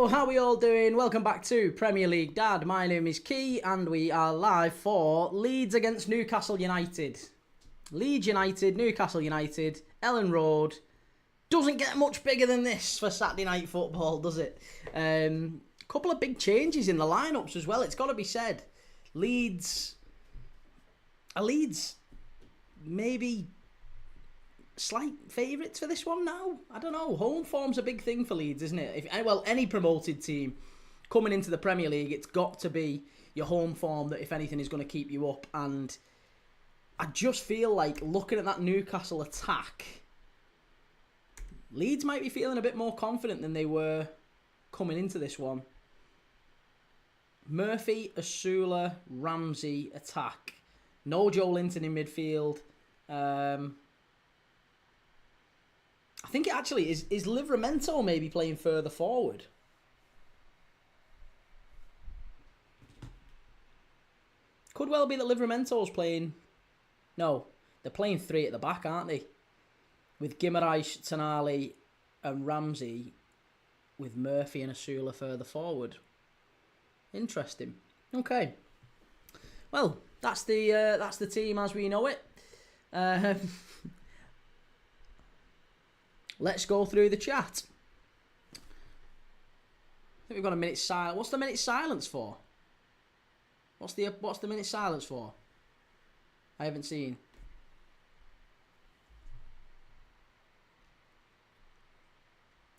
how are we all doing? Welcome back to Premier League Dad. My name is Kee and we are live for Leeds against Newcastle United. Leeds United, Newcastle United, Elland Road. Doesn't get much bigger than this for Saturday night football, does it? Couple of big changes in the lineups as well, it's got to be said. Leeds maybe slight favourites for this one now. I don't know. Home form's a big thing for Leeds, isn't it? Any promoted team coming into the Premier League, it's got to be your home form that, if anything, is going to keep you up. And I just feel like, looking at that Newcastle attack, Leeds might be feeling a bit more confident than they were coming into this one. Murphy, Asula, Ramsey attack. No Joe Linton in midfield. I think it actually is Livramento maybe playing further forward. Could well be that Livramento's playing... No, they're playing three at the back, aren't they? With Guimaraes, Tonali and Ramsey, with Murphy and Asula further forward. Interesting. Okay. Well, that's the team as we know it. Let's go through the chat. I think we've got a minute silence. What's the minute silence for? What's the minute silence for? I haven't seen.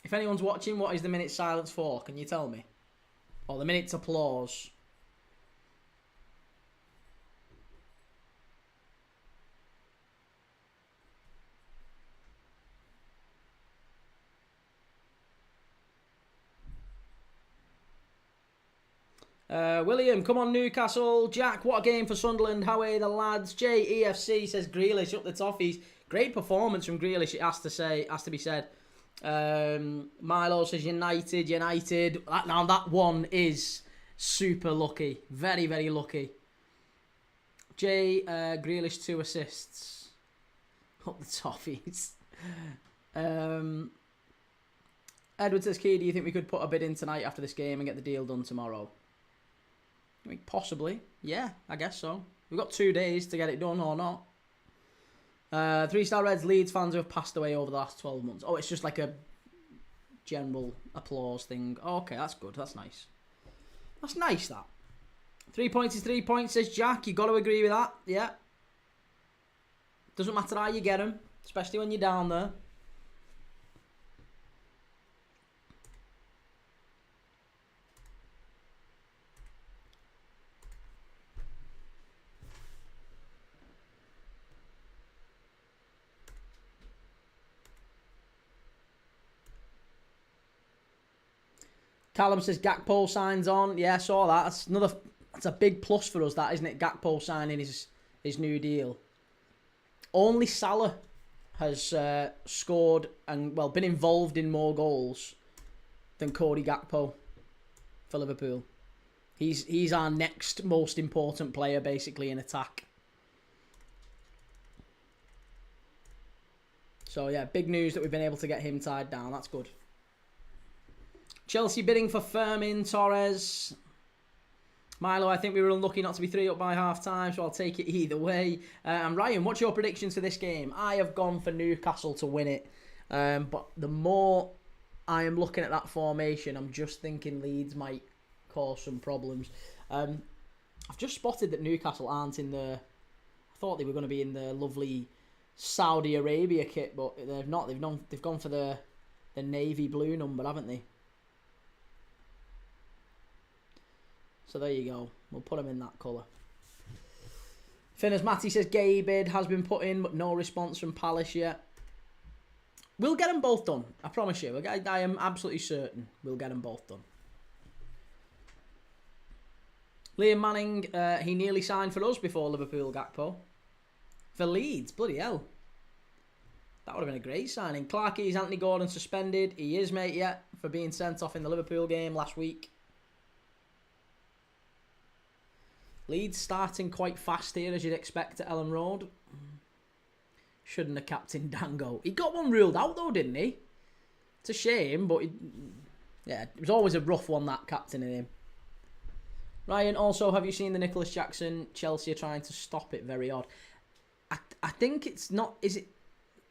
If anyone's watching, what is the minute silence for? Can you tell me? Or the minute's applause. William, come on Newcastle. Jack, what a game for Sunderland. How are the lads? JEFC says Grealish up the toffees. Great performance from Grealish, it has to be said. Milo says United. Now that one is super lucky. Very, very lucky. Grealish 2 assists. Up the toffees. Edward says, Key, do you think we could put a bid in tonight after this game and get the deal done tomorrow? I mean, possibly. Yeah, I guess so. We've got 2 days to get it done or not. 3-star Reds, Leeds fans who have passed away over the last 12 months. Oh, it's just like a general applause thing. Oh, okay, that's good. That's nice. That's nice, that. 3 points is 3 points, says Jack. You got to agree with that. Yeah. Doesn't matter how you get them, especially when you're down there. Callum says Gakpo signs on. Yeah, I saw that. That's a big plus for us, that, isn't it? Gakpo signing his new deal. Only Salah has scored and, well, been involved in more goals than Cody Gakpo for Liverpool. He's our next most important player, basically, in attack. So, yeah, big news that we've been able to get him tied down. That's good. Chelsea bidding for Fermin Torres. Milo, I think we were unlucky not to be 3 up by half time, so I'll take it either way. And Ryan, what's your predictions for this game? I have gone for Newcastle to win it. But the more I am looking at that formation, I'm just thinking Leeds might cause some problems. I've just spotted that Newcastle aren't in the... I thought they were going to be in the lovely Saudi Arabia kit, but they've not. They've gone for the navy blue number, haven't they? So there you go. We'll put them in that colour. Finners Matty says gay bid has been put in, but no response from Palace yet. We'll get them both done. I promise you. I am absolutely certain we'll get them both done. Liam Manning, he nearly signed for us before Liverpool Gakpo. For Leeds, bloody hell. That would have been a great signing. Clarkie's Anthony Gordon suspended. He is, mate, yeah, for being sent off in the Liverpool game last week. Leeds starting quite fast here, as you'd expect at Elland Road. Shouldn't have captained Dango. He got one ruled out, though, didn't he? It's a shame, but Yeah, it was always a rough one, that captaining him. Ryan, also, have you seen the Nicholas Jackson? Chelsea are trying to stop it. Very odd. I think it's not... Is it...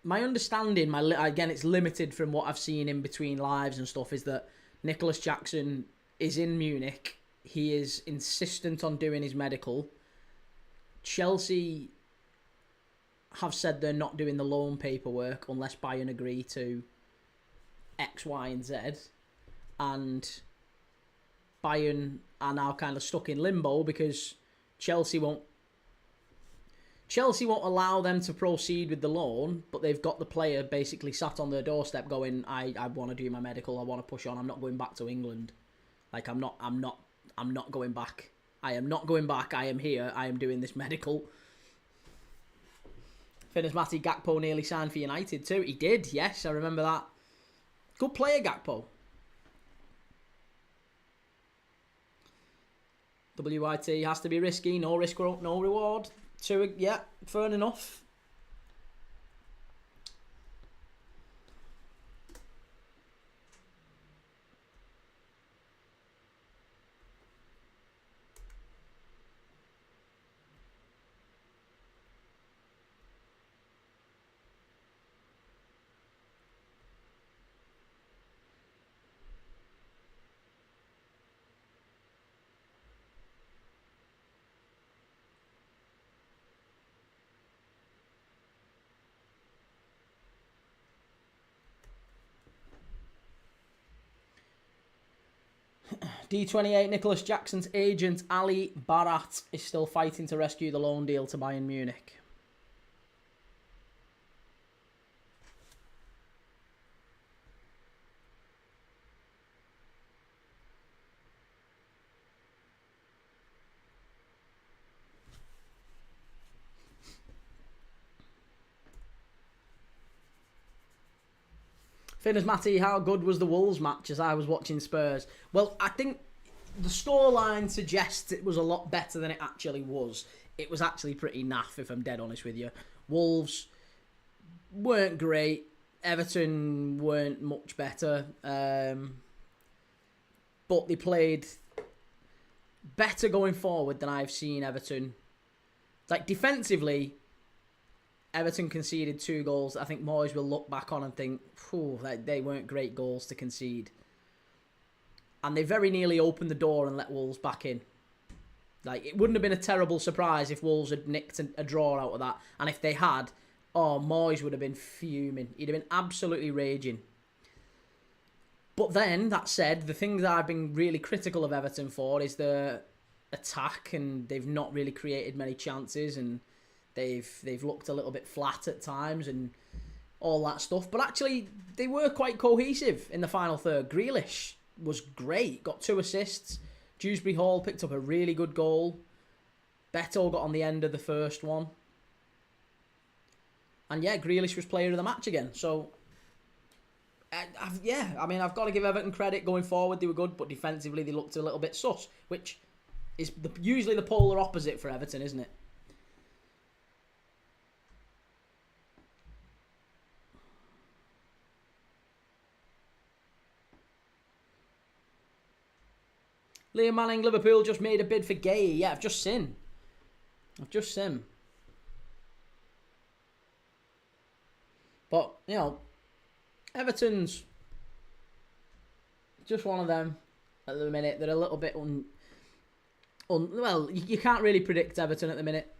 My understanding, again, it's limited from what I've seen in between lives and stuff, is that Nicholas Jackson is in Munich. He is insistent on doing his medical. Chelsea have said they're not doing the loan paperwork unless Bayern agree to X, Y, and Z. And Bayern are now kind of stuck in limbo because Chelsea won't allow them to proceed with the loan, but they've got the player basically sat on their doorstep going, I want to do my medical, I want to push on, I'm not going back to England. Like, I'm not going back. I am not going back, I am here, I am doing this medical. Finners Matty, Gakpo nearly signed for United too. He did, yes, I remember that. Good player, Gakpo. WIT has to be risky, no risk, no reward. Yeah, fair enough. D28, Nicholas Jackson's agent Ali Barat is still fighting to rescue the loan deal to Bayern Munich. Finners Matty, how good was the Wolves match as I was watching Spurs? Well, I think the scoreline suggests it was a lot better than it actually was. It was actually pretty naff, if I'm dead honest with you. Wolves weren't great. Everton weren't much better. But they played better going forward than I've seen Everton. Like, defensively, Everton conceded 2 goals. I think Moyes will look back on and think, they weren't great goals to concede. And they very nearly opened the door and let Wolves back in. Like, it wouldn't have been a terrible surprise if Wolves had nicked a draw out of that. And if they had, Moyes would have been fuming. He'd have been absolutely raging. But then, that said, the thing that I've been really critical of Everton for is the attack, and they've not really created many chances, and they've looked a little bit flat at times and all that stuff. But actually, they were quite cohesive in the final third. Grealish was great, got 2 assists. Dewsbury Hall picked up a really good goal. Beto got on the end of the first one. And yeah, Grealish was player of the match again. So, I've got to give Everton credit going forward. They were good, but defensively they looked a little bit sus, which is usually the polar opposite for Everton, isn't it? Liam Manning, Liverpool just made a bid for Gay. Yeah, I've just seen. But, Everton's just one of them at the minute. They're a little bit well, you can't really predict Everton at the minute.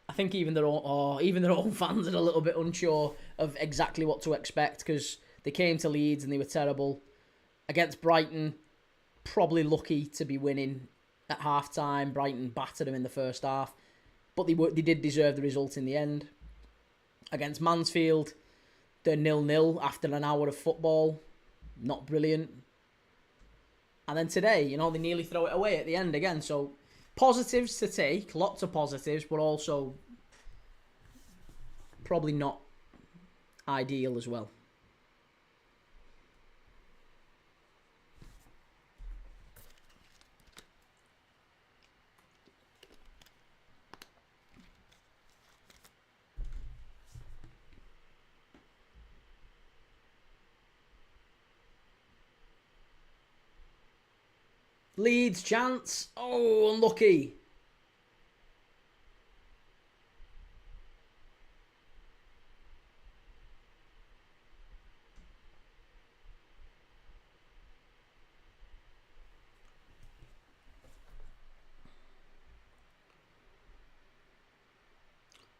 I think even their own fans are a little bit unsure of exactly what to expect, because they came to Leeds and they were terrible. Against Brighton, probably lucky to be winning at half-time. Brighton battered them in the first half, but they did deserve the result in the end. Against Mansfield, they're 0-0 after an hour of football. Not brilliant. And then today, they nearly throw it away at the end again. So, positives to take, lots of positives, but also probably not ideal as well. Leeds chance. Oh, unlucky.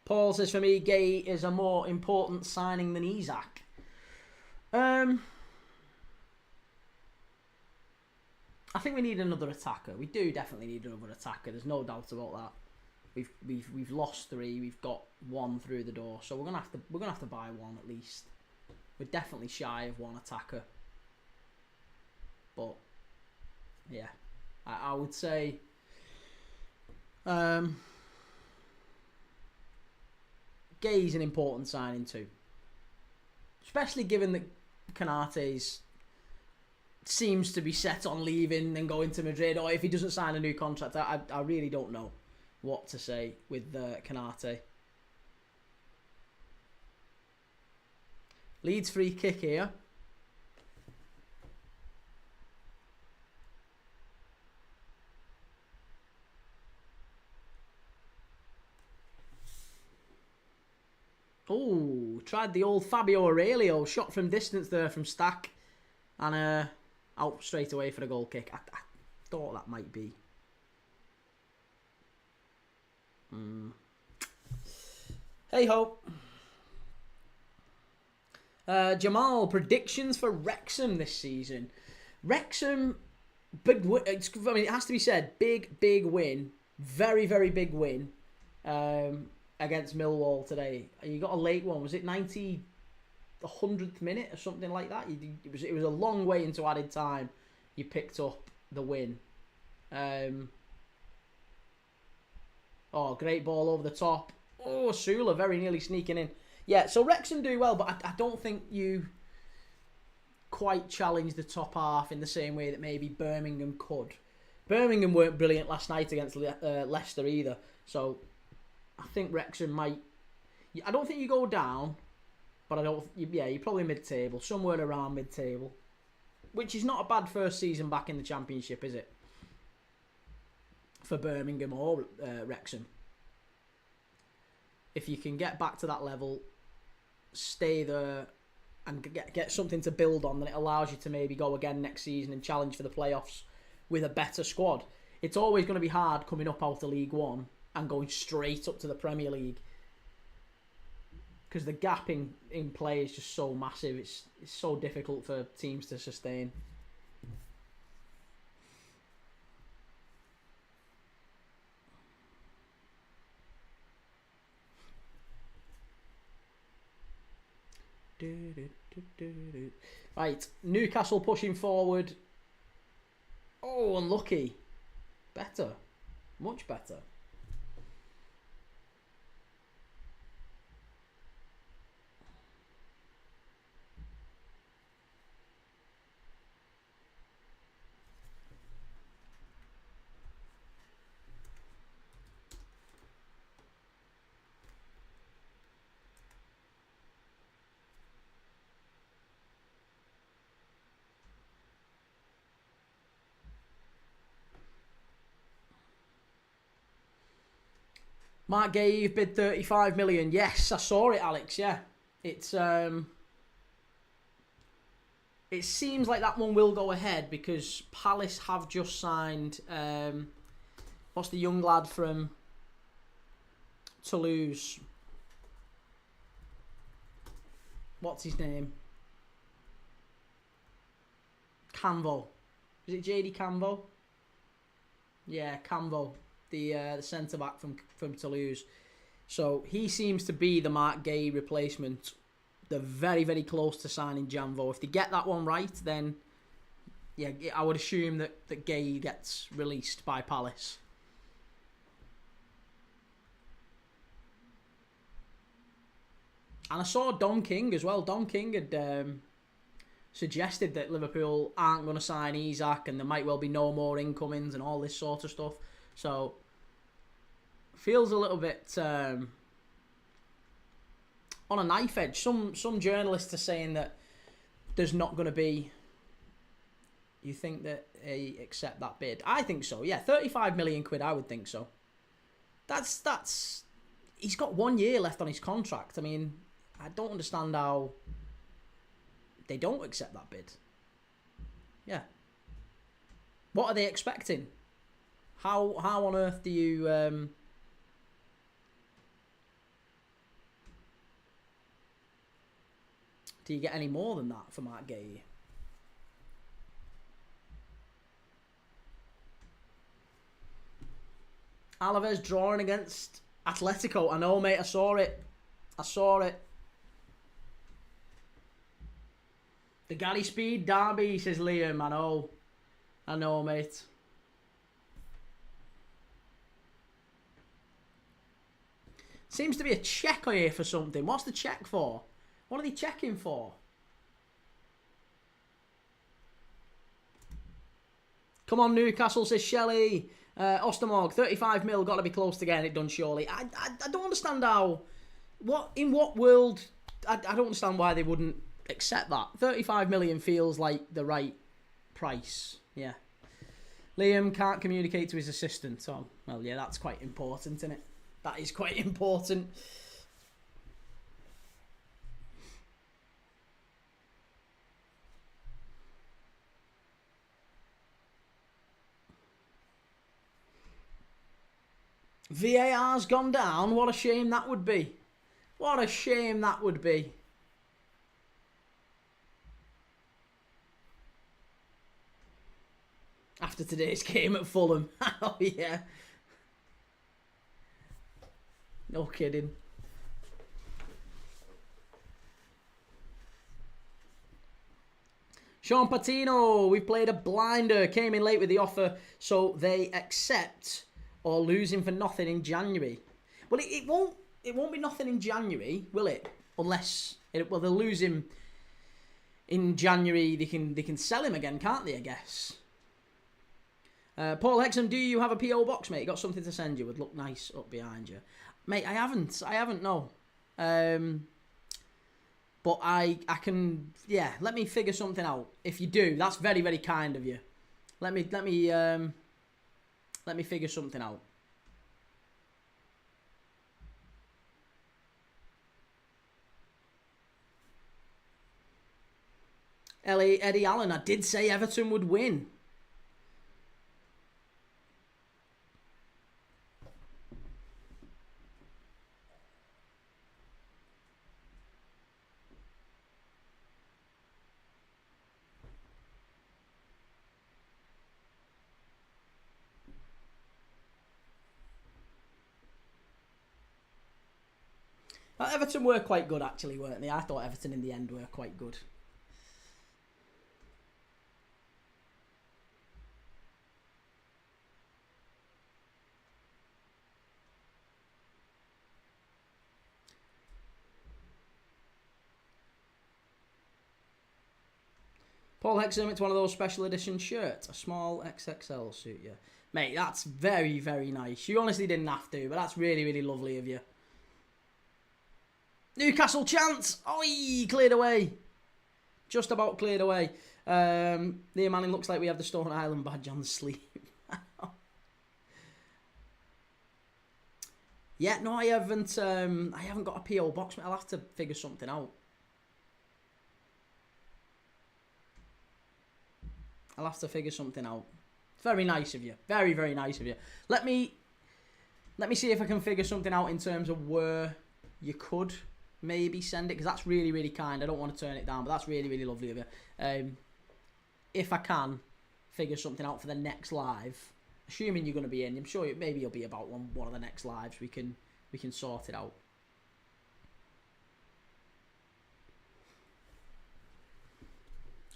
Paul says, for me, Gay is a more important signing than Isak. I think we need another attacker. We do definitely need another attacker. There's no doubt about that. We've lost 3. We've got 1 through the door, so we're gonna have to buy 1 at least. We're definitely shy of 1 attacker. But yeah, I would say. Gay's an important signing too, especially given that Canate's seems to be set on leaving and going to Madrid, or if he doesn't sign a new contract, I really don't know what to say with Canate. Leeds free kick here. Oh, tried the old Fabio Aurelio shot from distance there from Stack, and out straight away for the goal kick. I thought that might be. Hey ho. Jamal, predictions for Wrexham this season. Wrexham, big. I mean, it has to be said, big win, very big win. Against Millwall today. You got a late one. Was it 100th minute or something like that? It was a long way into added time. You picked up the win. Oh, great ball over the top. Oh, Sula very nearly sneaking in. Yeah, so Wrexham do well, but I don't think you quite challenge the top half in the same way that maybe Birmingham could. Birmingham weren't brilliant last night against Leicester either, so I think Wrexham might. I don't think you go down, but I don't. Yeah, you're probably mid-table, somewhere around mid-table, which is not a bad first season back in the Championship, is it? For Birmingham or Wrexham, if you can get back to that level, stay there, and get something to build on, then it allows you to maybe go again next season and challenge for the playoffs with a better squad. It's always going to be hard coming up out of League One and going straight up to the Premier League, because the gap in play is just so massive. It's so difficult for teams to sustain. Right, Newcastle pushing forward. Oh, unlucky. Better. Much better. Mark Gay, you've bid 35 million. Yes, I saw it, Alex. Yeah, it's it seems like that one will go ahead because Palace have just signed. What's the young lad from Toulouse? What's his name? Canvo. Is it JD Canvo? Yeah, Canvo. The centre back from Toulouse. So he seems to be the Mark Gay replacement. They're very close to signing Janvo. If they get that one right, then yeah, I would assume that Gay gets released by Palace. And I saw Don King as well. Don King had suggested that Liverpool aren't going to sign Isak and there might well be no more incomings and all this sort of stuff. So, feels a little bit on a knife edge. Some journalists are saying that there's not going to be, You think that they accept that bid? I think so. Yeah, 35 million quid. I would think so. That's. He's got 1 year left on his contract. I mean, I don't understand how they don't accept that bid. Yeah. What are they expecting? How on earth do you get any more than that for Mark Gay? Alaves drawing against Atletico. I know, mate. I saw it. The Gary Speed derby, says Liam. I know, mate. Seems to be a check here for something. What's the check for? What are they checking for? Come on, Newcastle, says Shelley. Ostermorg, 35 mil, got to be close to getting it done, surely. I don't understand how... In what world... I don't understand why they wouldn't accept that. 35 million feels like the right price. Yeah. Liam can't communicate to his assistant. So, well, yeah, that's quite important, isn't it? That is quite important. VAR's gone down. What a shame that would be. What a shame that would be. After today's game at Fulham. Oh, yeah. No kidding. Sean Patino, we played a blinder. Came in late with the offer, so they accept or lose him for nothing in January. Well, it won't be nothing in January, will it? Unless they'll lose him in January. They can sell him again, can't they? I guess. Paul Hexham, do you have a PO box, mate? Got something to send you? Would look nice up behind you, mate. I haven't. No. But I can. Yeah. Let me figure something out. If you do, that's very, very kind of you. Let me figure something out. Eddie Allen, I did say Everton would win. Everton were quite good, actually, weren't they? I thought Everton in the end were quite good. Paul Hexham, it's one of those special edition shirts. A small XXL suit you. Mate, that's very, very nice. You honestly didn't have to, but that's really, really lovely of you. Newcastle chance. Oh, he cleared away. Just about cleared away. Liam Manning, looks like we have the Stone Island badge on the sleeve. Yeah, no, I haven't got a PO box. I'll have to figure something out. Very nice of you. Very, very nice of you. Let me see if I can figure something out in terms of where you could maybe send it, because that's really, really kind. I don't want to turn it down, but that's really, really lovely of you. If I can figure something out for the next live, assuming you're going to be in, I'm sure maybe you'll be about one of the next lives. We can sort it out.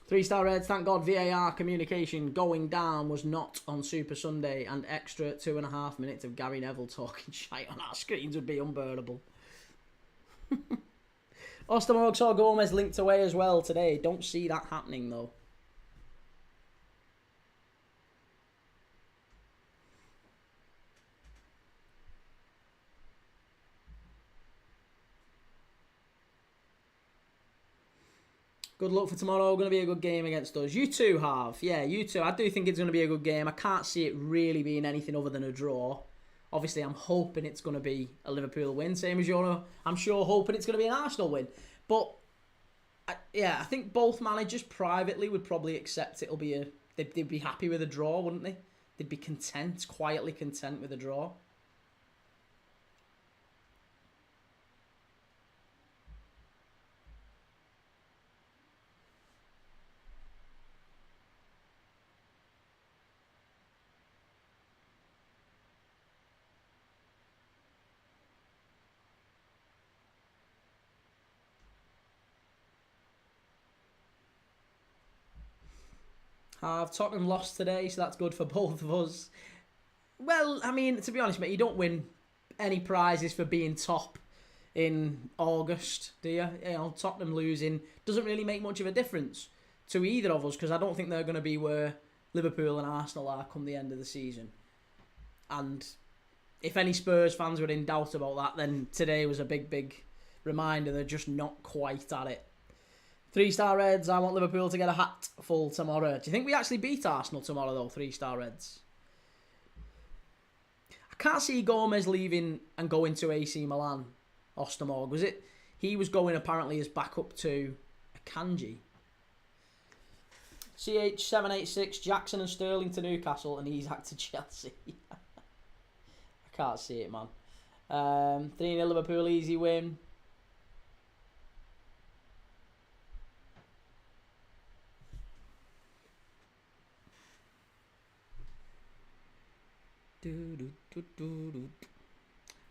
Three-star Reds, thank God VAR communication going down was not on Super Sunday, and extra 2.5 minutes of Gary Neville talking shite on our screens would be unbearable. Ostermorg saw Gomez linked away as well today. Don't see that happening though. Good luck for tomorrow. Going to be a good game against us. You two have. Yeah, you two. I do think it's going to be a good game. I can't see it really being anything other than a draw. Obviously, I'm hoping it's going to be a Liverpool win. Same as you're, I'm sure, hoping it's going to be an Arsenal win. But, yeah, I think both managers privately would probably accept it'll be a... They'd be happy with a draw, wouldn't they? They'd be content, quietly content with a draw. Tottenham lost today, so that's good for both of us. Well, I mean, to be honest, mate, you don't win any prizes for being top in August, do you? You know, Tottenham losing doesn't really make much of a difference to either of us, because I don't think they're going to be where Liverpool and Arsenal are come the end of the season. And if any Spurs fans were in doubt about that, then today was a big reminder they're just not quite at it. 3-star Reds, I want Liverpool to get a hat full tomorrow. Do you think we actually beat Arsenal tomorrow, though, 3-star Reds? I can't see Gomez leaving and going to AC Milan. Ostermorg, was it? He was going apparently as backup to Akanji. CH786, Jackson and Sterling to Newcastle, and Isak to Chelsea. I can't see it, man. 3-0 Liverpool, easy win.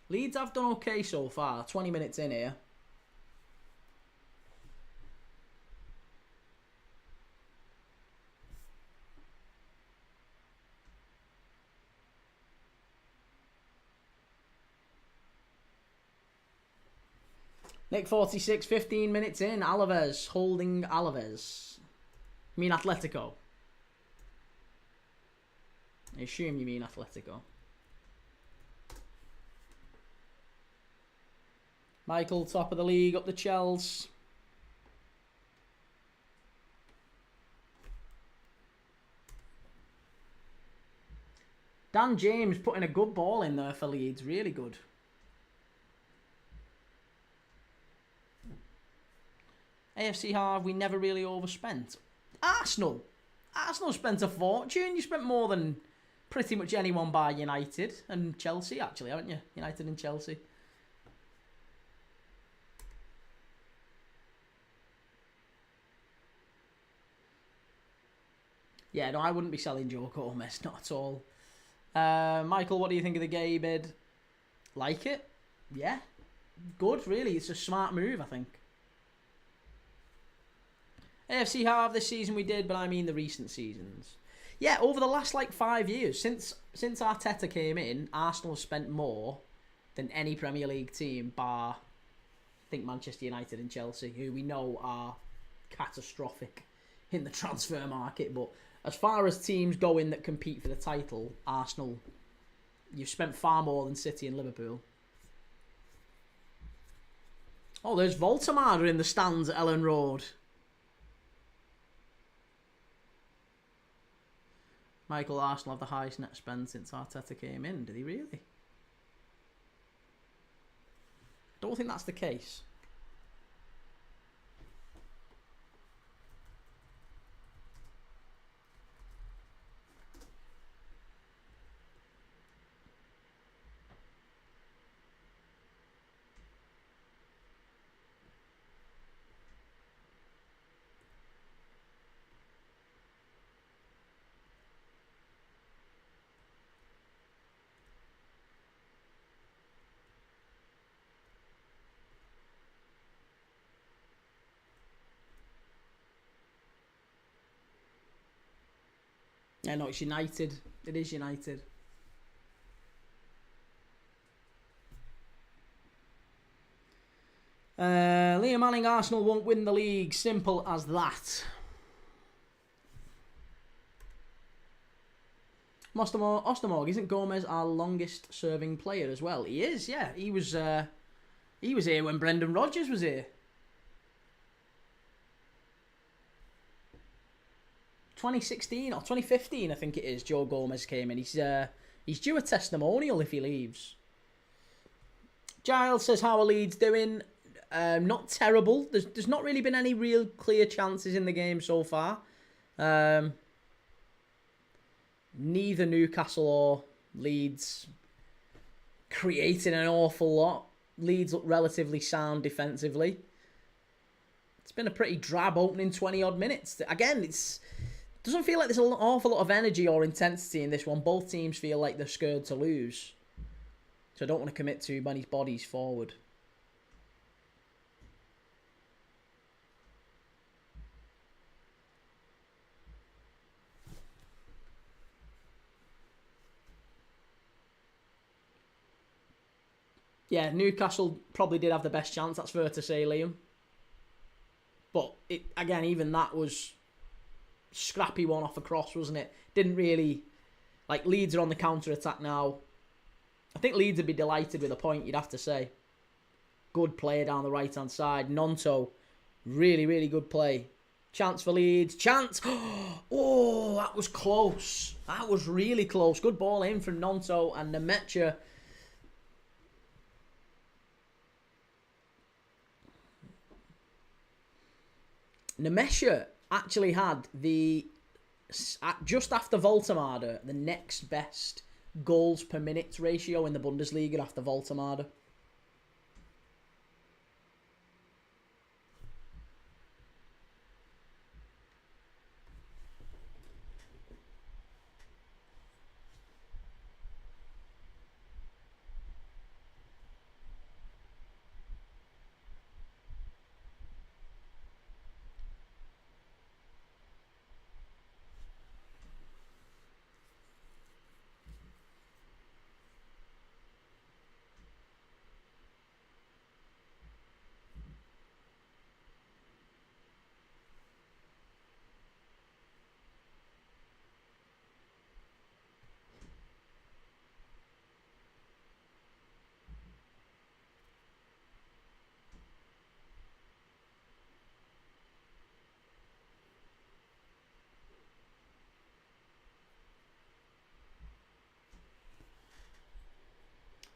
Leeds have done okay so far. 20 minutes in here. Nick 46, 15 minutes in. Alaves, holding Alaves. You mean Atletico? I assume you mean Atletico. Michael, top of the league, up the Chelsea. Dan James putting a good ball in there for Leeds. Really good. AFC Harv, we never really overspent. Arsenal spent a fortune. You spent more than pretty much anyone bar United and Chelsea, actually, haven't you? United and Chelsea. Yeah, no, I wouldn't be selling Joe Gomez, not at all. Michael, what do you think of the gay bid? Like it? Yeah. Good, really. It's a smart move, I think. AFC Harv this season we did, but I mean the recent seasons. Yeah, over the last 5 years, since Arteta came in, Arsenal have spent more than any Premier League team, bar, I think, Manchester United and Chelsea, who we know are catastrophic in the transfer market. But as far as teams go in that compete for the title, Arsenal, you've spent far more than City and Liverpool. Oh, there's Voltemada in the stands at Elland Road. Michael, Arsenal have the highest net spend since Arteta came in. Did he really? Don't think that's the case. Yeah, no, it's United. It is United. Liam Manning, Arsenal won't win the league. Simple as that. Ostermorg, isn't Gomez our longest serving player as well? He is, yeah. He was here when Brendan Rodgers was here. 2016 or 2015, I think it is, Joe Gomez came in. He's due a testimonial if he leaves. Giles says, how are Leeds doing? Not terrible. There's not really been any real clear chances in the game so far. Neither Newcastle or Leeds creating an awful lot. Leeds look relatively sound defensively. It's been a pretty drab opening 20-odd minutes. Again, it doesn't feel like there's an awful lot of energy or intensity in this one. Both teams feel like they're scared to lose. So I don't want to commit too many bodies forward. Yeah, Newcastle probably did have the best chance. That's fair to say, Liam. But, again, even that was scrappy one off a cross, wasn't it? Didn't really... Like, Leeds are on the counter-attack now. I think Leeds would be delighted with a point, you'd have to say. Good play down the right-hand side. Nonto, really, really good play. Chance for Leeds. Chance! Oh, that was close. That was really close. Good ball in from Nonto and Nemecha. Nemecha actually had just after Voltemade, the next best goals per minute ratio in the Bundesliga after Voltemade.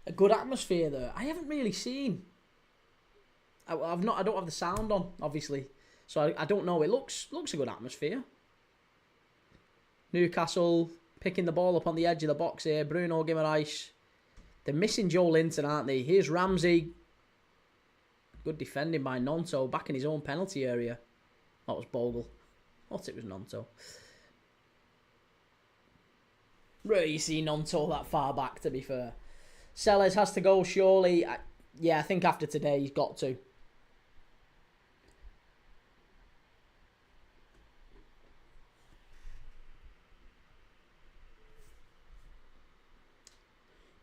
A good atmosphere there. I haven't really seen. I don't have the sound on, obviously, so I don't know. It looks a good atmosphere. Newcastle picking the ball up on the edge of the box here. Bruno Guimaraes. They're missing Joe Linton, aren't they? Here's Ramsey. Good defending by Nonto, back in his own penalty area. That was Bogle. I thought it was Nonto. Really see Nonto that far back, to be fair. Sellers has to go, surely. Yeah, I think after today he's got to.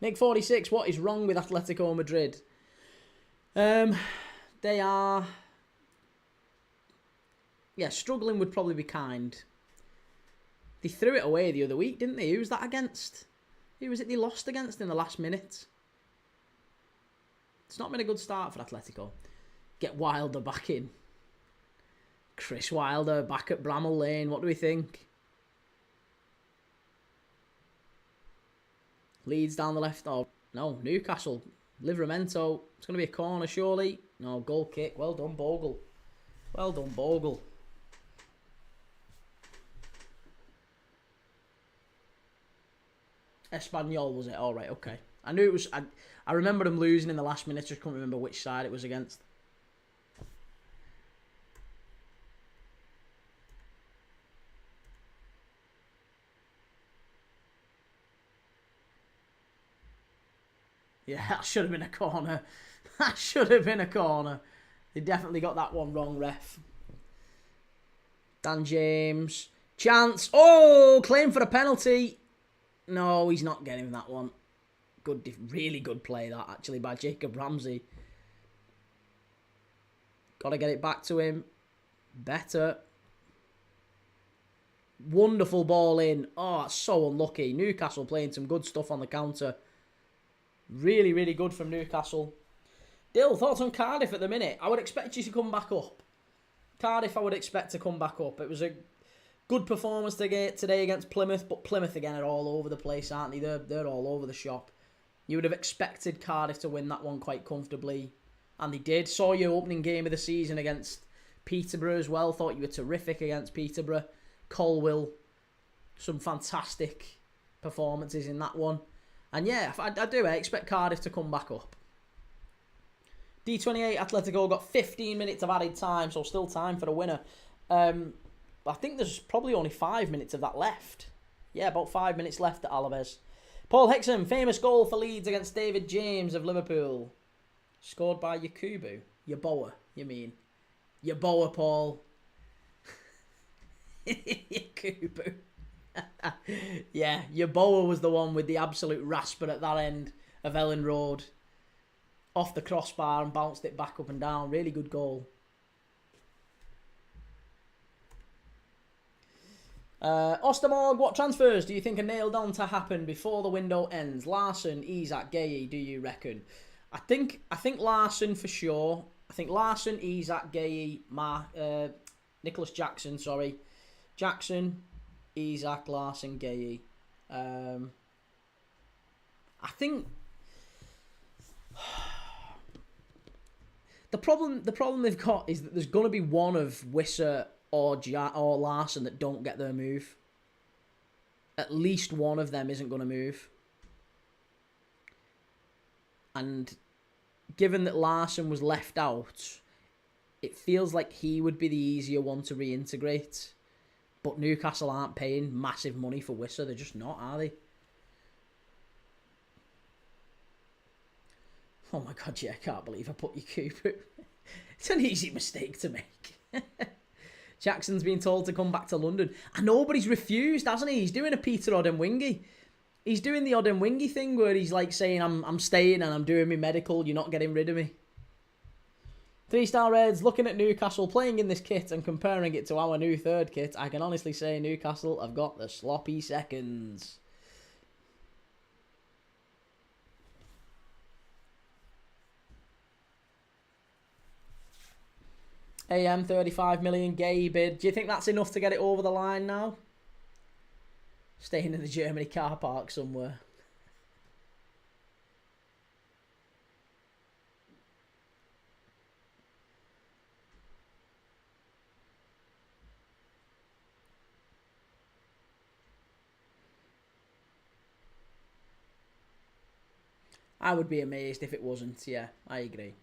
Nick46, what is wrong with Atletico Madrid? They are... Yeah, struggling would probably be kind. They threw it away the other week, didn't they? Who was that against? Who was it they lost against in the last minute? It's not been a good start for Atletico. Get Wilder back in. Chris Wilder back at Bramall Lane. What do we think? Leeds down the left. Oh, no. Newcastle. Livramento. It's going to be a corner, surely. No, goal kick. Well done, Bogle. Well done, Bogle. Espanyol, was it? All right, okay. I knew it was... I remember them losing in the last minute. Just couldn't remember which side it was against. Yeah, that should have been a corner. That should have been a corner. They definitely got that one wrong, ref. Dan James. Chance. Oh, claim for a penalty. No, he's not getting that one. Good, really good play that, actually, by Jacob Ramsey. Got to get it back to him. Better. Wonderful ball in. Oh, that's so unlucky. Newcastle playing some good stuff on the counter. Really, really good from Newcastle. Dill, thoughts on Cardiff at the minute? I would expect you to come back up. Cardiff, I would expect to come back up. It was a Good performance today against Plymouth, but Plymouth again are all over the place, aren't they? They're all over the shop. You would have expected Cardiff to win that one quite comfortably, and they did. Saw your opening game of the season against Peterborough as well. Thought you were terrific against Peterborough. Colwill, some fantastic performances in that one. And yeah, I do. I expect Cardiff to come back up. D28 Atletico got 15 minutes of added time, so still time for a winner. I think there's probably only 5 minutes of that left. Yeah, about 5 minutes left at Alaves. Paul Hexham, famous goal for Leeds against David James of Liverpool. Scored by Yakubu. Yaboa, you mean. Yaboa, Paul. Yakubu. Yeah, Yaboa was the one with the absolute rasper at that end of Elland Road. Off the crossbar and bounced it back up and down. Really good goal. Ostermorg, what transfers do you think are nailed on to happen before the window ends? Larson, Isak, Gueye, do you reckon? I think Larson for sure. I think Larson, Isak, Gueye, Nicholas Jackson, sorry. Jackson, Isak, Larson, Gueye. I think the problem they've got is that there's going to be one of Wissa or Larson that don't get their move. At least one of them isn't going to move. And given that Larson was left out, it feels like he would be the easier one to reintegrate. But Newcastle aren't paying massive money for Wissa. They're just not, are they? Oh my god, yeah, I can't believe I put Yakubu. It's an easy mistake to make. Jackson's been told to come back to London. And nobody's refused, hasn't he? He's doing a Peter Odemwingie. He's doing the Odemwingie thing where he's like saying, I'm staying and I'm doing my medical. You're not getting rid of me. 3-star Reds, looking at Newcastle playing in this kit and comparing it to our new third kit, I can honestly say Newcastle have got the sloppy seconds. AM 35 million Gay bid. Do you think that's enough to get it over the line now? Staying in the Germany car park somewhere. I would be amazed if it wasn't. Yeah, I agree.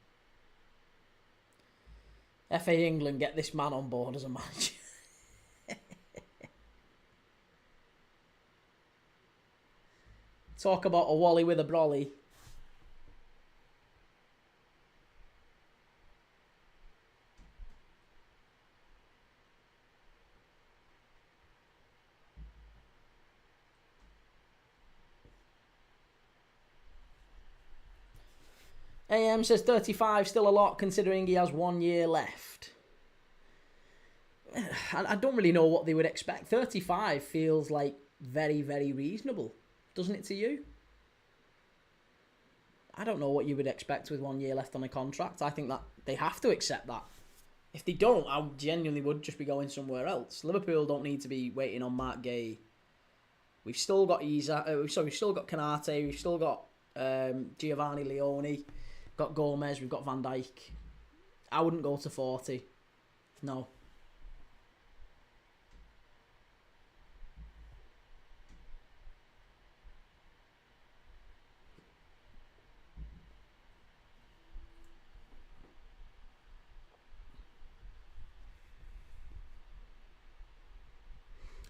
FA England, get this man on board as a manager. Talk about a Wally with a brolly. AM says 35, still a lot considering he has 1 year left. I don't really know what they would expect. 35 feels like very, very reasonable. Doesn't it to you? I don't know what you would expect with 1 year left on a contract. I think that they have to accept that. If they don't, I genuinely would just be going somewhere else. Liverpool don't need to be waiting on Mark Gay. We've still got we've still got Canate. We've still got Giovanni Leone. Got Gomez. We've got Van Dijk. I wouldn't go to 40. No.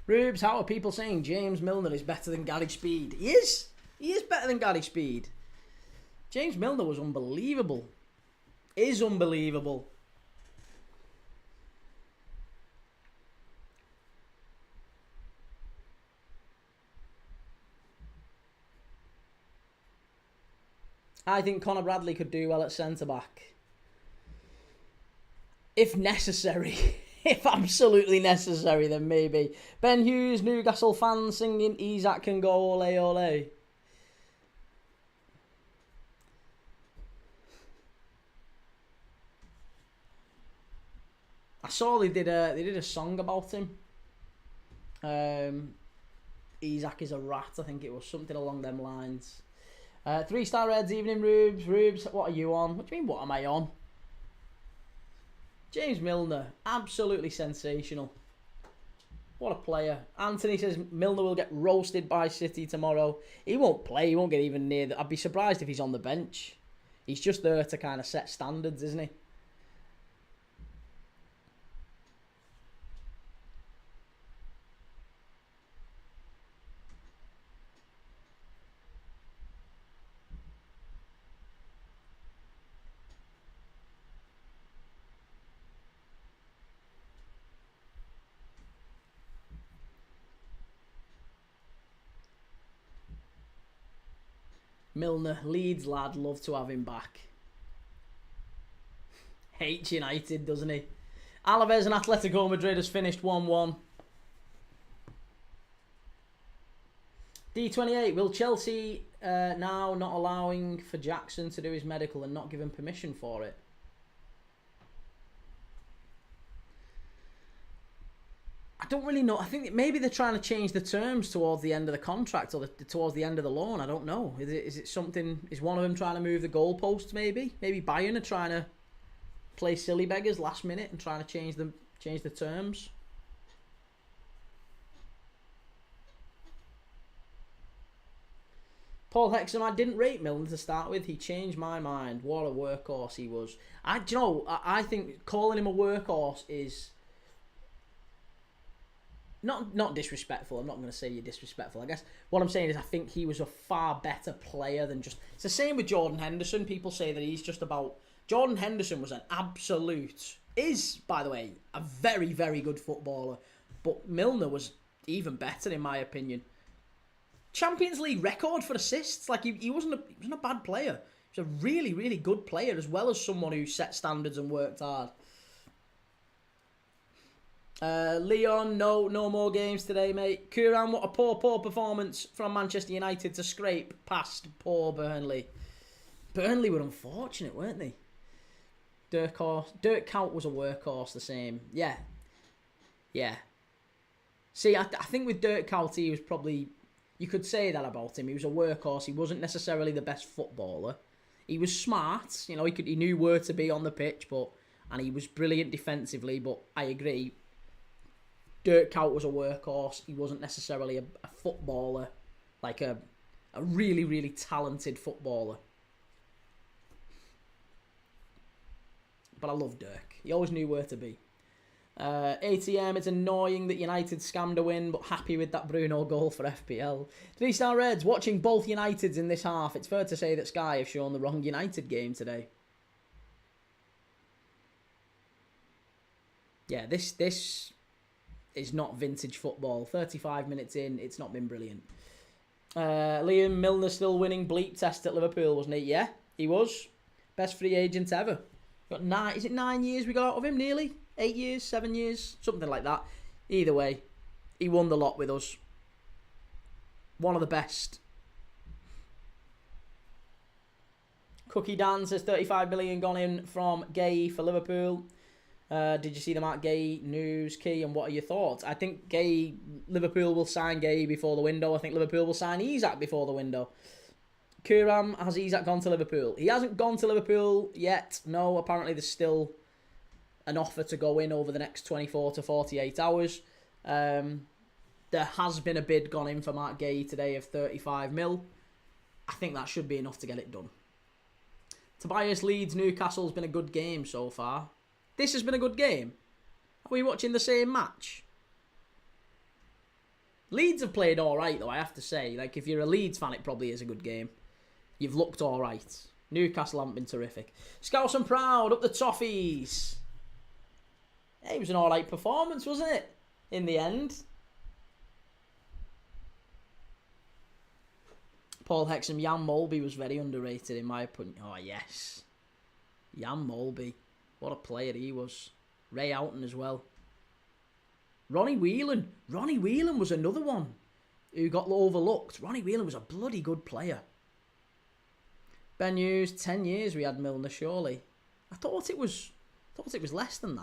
Rubes, how are people saying James Milner is better than Gary Speed? He is. He is better than Gary Speed. James Milner was unbelievable. Is unbelievable. I think Conor Bradley could do well at centre-back. If necessary. If absolutely necessary, then maybe. Ben Hughes, Newcastle fans singing Isak can go ole ole. I saw they did a song about him. Isaac is a rat, I think it was something along them lines. 3-star Reds, evening Rubes. Rubes, what are you on? What do you mean, what am I on? James Milner, absolutely sensational. What a player. Anthony says Milner will get roasted by City tomorrow. He won't play, he won't get even near I'd be surprised if he's on the bench. He's just there to kind of set standards, isn't he? Milner, Leeds lad, love to have him back. Hates United, doesn't he? Alaves and Atletico Madrid has finished 1-1. D28, will Chelsea now not allowing for Jackson to do his medical and not giving permission for it? I don't really know. I think maybe they're trying to change the terms towards the end of the contract or towards the end of the loan. I don't know. Is it something? Is one of them trying to move the goalposts? Maybe Bayern are trying to play silly beggars last minute and trying to change the terms. Paul Hexham, I didn't rate Milner to start with. He changed my mind. What a workhorse he was. I think calling him a workhorse is not disrespectful. I'm not going to say you're disrespectful. I guess what I'm saying is I think he was a far better player than just... It's the same with Jordan Henderson. People say that he's just about... Jordan Henderson was an absolute... Is, by the way, a very, very good footballer. But Milner was even better, in my opinion. Champions League record for assists. Like, he wasn't a bad player. He was a really, really good player, as well as someone who set standards and worked hard. Leon, no more games today, mate. Kuran, what a poor performance from Manchester United to scrape past poor Burnley. Burnley were unfortunate, weren't they? Dirk Kuyt was a workhorse, the same. Yeah. See, I think with Dirk Kuyt, he was probably... You could say that about him. He was a workhorse. He wasn't necessarily the best footballer. He was smart. You know, he knew where to be on the pitch, and he was brilliant defensively. But I agree, Dirk Kuyt was a workhorse. He wasn't necessarily a footballer, like a really, really talented footballer. But I love Dirk. He always knew where to be. ATM, it's annoying that United scammed a win, but happy with that Bruno goal for FPL. 3-star Reds, watching both Uniteds in this half. It's fair to say that Sky have shown the wrong United game today. Yeah, this is not vintage football. 35 minutes in, it's not been brilliant. Liam Milner still winning bleep test at Liverpool, wasn't he? Yeah, he was. Best free agent ever. Got 9 years we got out of him, nearly? 8 years, 7 years, something like that. Either way, he won the lot with us. One of the best. Cookie Dan says 35 million gone in from Gay for Liverpool. Did you see the Mark Gay news, Key? And what are your thoughts? I think Liverpool will sign Gay before the window. I think Liverpool will sign Isak before the window. Kuram, has Isak gone to Liverpool? He hasn't gone to Liverpool yet. No, apparently there's still an offer to go in over the next 24 to 48 hours. There has been a bid gone in for Mark Gay today of 35 mil. I think that should be enough to get it done. Tobias, Leeds Newcastle has been a good game so far. This has been a good game. Are we watching the same match? Leeds have played alright though, I have to say. Like, if you're a Leeds fan, it probably is a good game. You've looked alright. Newcastle haven't been terrific. Scouse and Proud, up the Toffees. It was an alright performance, wasn't it? In the end. Paul Hexham, Jan Molby was very underrated in my opinion. Oh, yes. Jan Molby. What a player he was. Ray Houghton as well. Ronnie Whelan. Ronnie Whelan was another one who got overlooked. Ronnie Whelan was a bloody good player. Ben Hughes, 10 years we had Milner, surely. I thought it was less than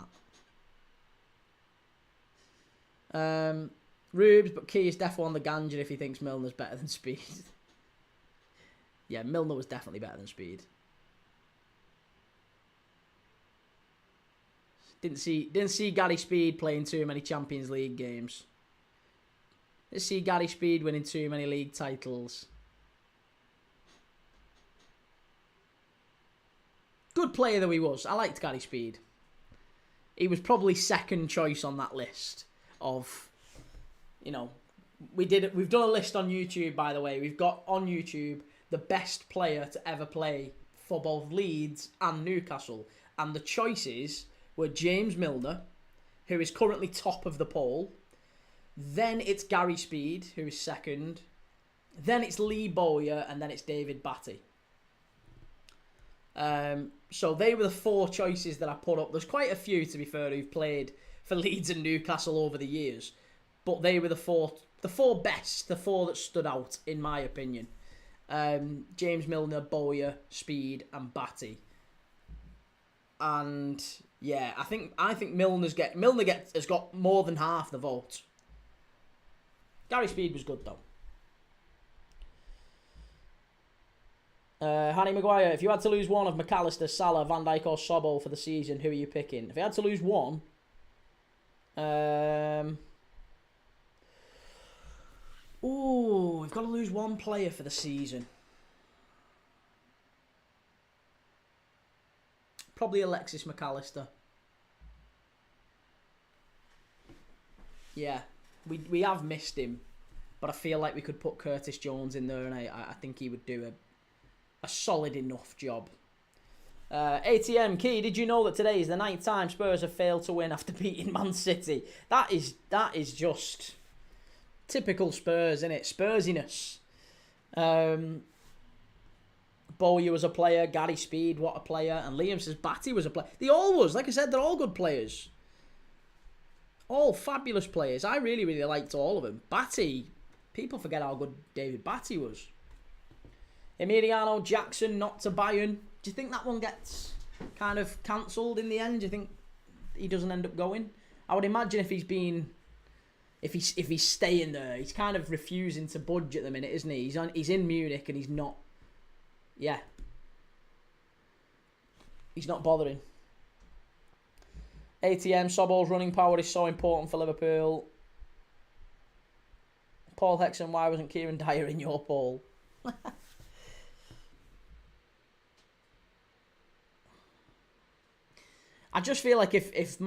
that. Rubes, but Key is definitely on the ganja if he thinks Milner's better than Speed. Yeah, Milner was definitely better than Speed. Didn't see Gary Speed playing too many Champions League games. Didn't see Gary Speed winning too many league titles. Good player though he was. I liked Gary Speed. He was probably second choice on that list of, you know, we've done a list on YouTube, by the way. We've got on YouTube the best player to ever play for both Leeds and Newcastle. And the choices were James Milner, who is currently top of the poll. Then it's Gary Speed, who is second. Then it's Lee Bowyer, and then it's David Batty. So they were the 4 choices that I put up. There's quite a few, to be fair, who've played for Leeds and Newcastle over the years. But they were the four best, the 4 that stood out, in my opinion. James Milner, Bowyer, Speed, and Batty. And yeah, I think Milner has got more than half the vote. Gary Speed was good though. Harry Maguire, if you had to lose one of McAllister, Salah, Van Dijk or Sobol for the season, who are you picking? If you had to lose one, we've got to lose one player for the season. Probably Alexis McAllister. Yeah, we have missed him, but I feel like we could put Curtis Jones in there, and I think he would do a solid enough job. ATM Key, did you know that today is the 9th time Spurs have failed to win after beating Man City? That is just typical Spurs, isn't it? Spursiness. Bowyer was a player, Gary Speed, what a player, and Liam says Batty was a player. They all was, like I said, they're all good players. All fabulous players. I really, really liked all of them. Batty, people forget how good David Batty was. Emiliano Jackson not to Bayern. Do you think that one gets kind of cancelled in the end? Do you think he doesn't end up going? I would imagine if he's staying there, he's kind of refusing to budge at the minute, isn't he? He's in Munich and he's not. Yeah. He's not bothering. ATM, Sobol's running power is so important for Liverpool. Paul Hexon, why wasn't Kieran Dyer in your poll? I just feel like if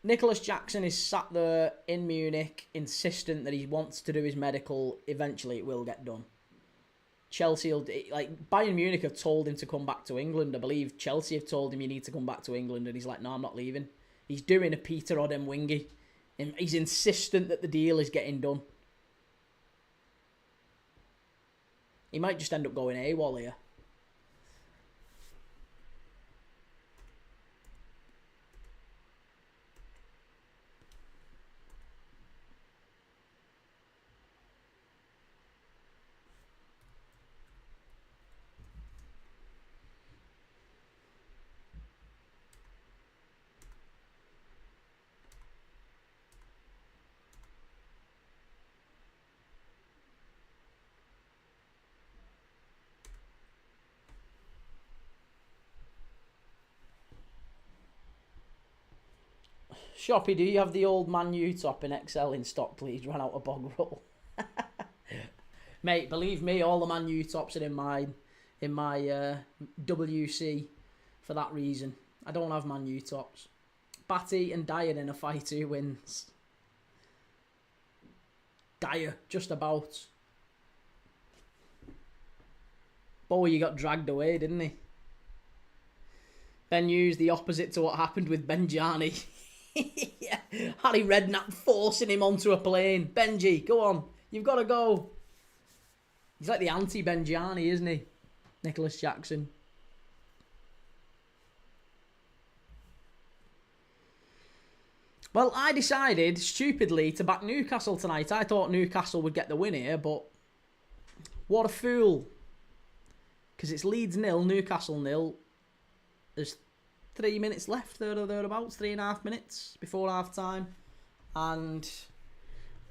Nicholas Jackson is sat there in Munich insistent that he wants to do his medical, eventually it will get done. Chelsea, Bayern Munich have told him to come back to England. I believe Chelsea have told him you need to come back to England, and he's like, no, I'm not leaving. He's doing a Peter Odemwingie. He's insistent that the deal is getting done. He might just end up going AWOL here. Shoppy, do you have the old Man U top in XL in stock, please? Ran out of bog roll. Mate, believe me, all the Man U tops are in my WC for that reason. I don't have Man U tops. Batty and Dyer in a fight, who wins? Dyer, just about. Boy, you got dragged away, didn't he? Ben Hughes, the opposite to what happened with Benjani. Yeah. Harry Redknapp forcing him onto a plane. Benji, go on. You've got to go. He's like the anti-Benjani, isn't he? Nicholas Jackson. Well, I decided, stupidly, to back Newcastle tonight. I thought Newcastle would get the win here, but what a fool. Because it's Leeds 0, Newcastle 0. There's 3 minutes left, thereabouts, 3.5 minutes before half time. And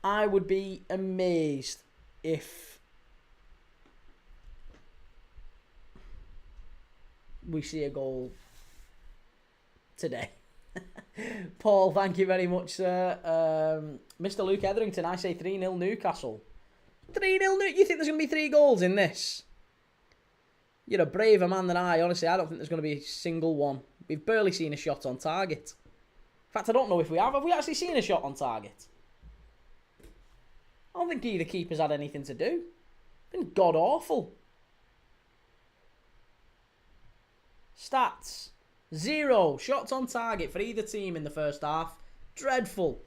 I would be amazed if we see a goal today. Paul, thank you very much, sir. Mr. Luke Etherington, I say 3-0 Newcastle. 3-0 You think there's going to be 3 goals in this? You're a braver man than I. Honestly, I don't think there's going to be a single one. We've barely seen a shot on target. In fact, I don't know if we have. Have we actually seen a shot on target? I don't think either keeper's had anything to do. It's been god-awful. Stats. 0 shots on target for either team in the first half. Dreadful.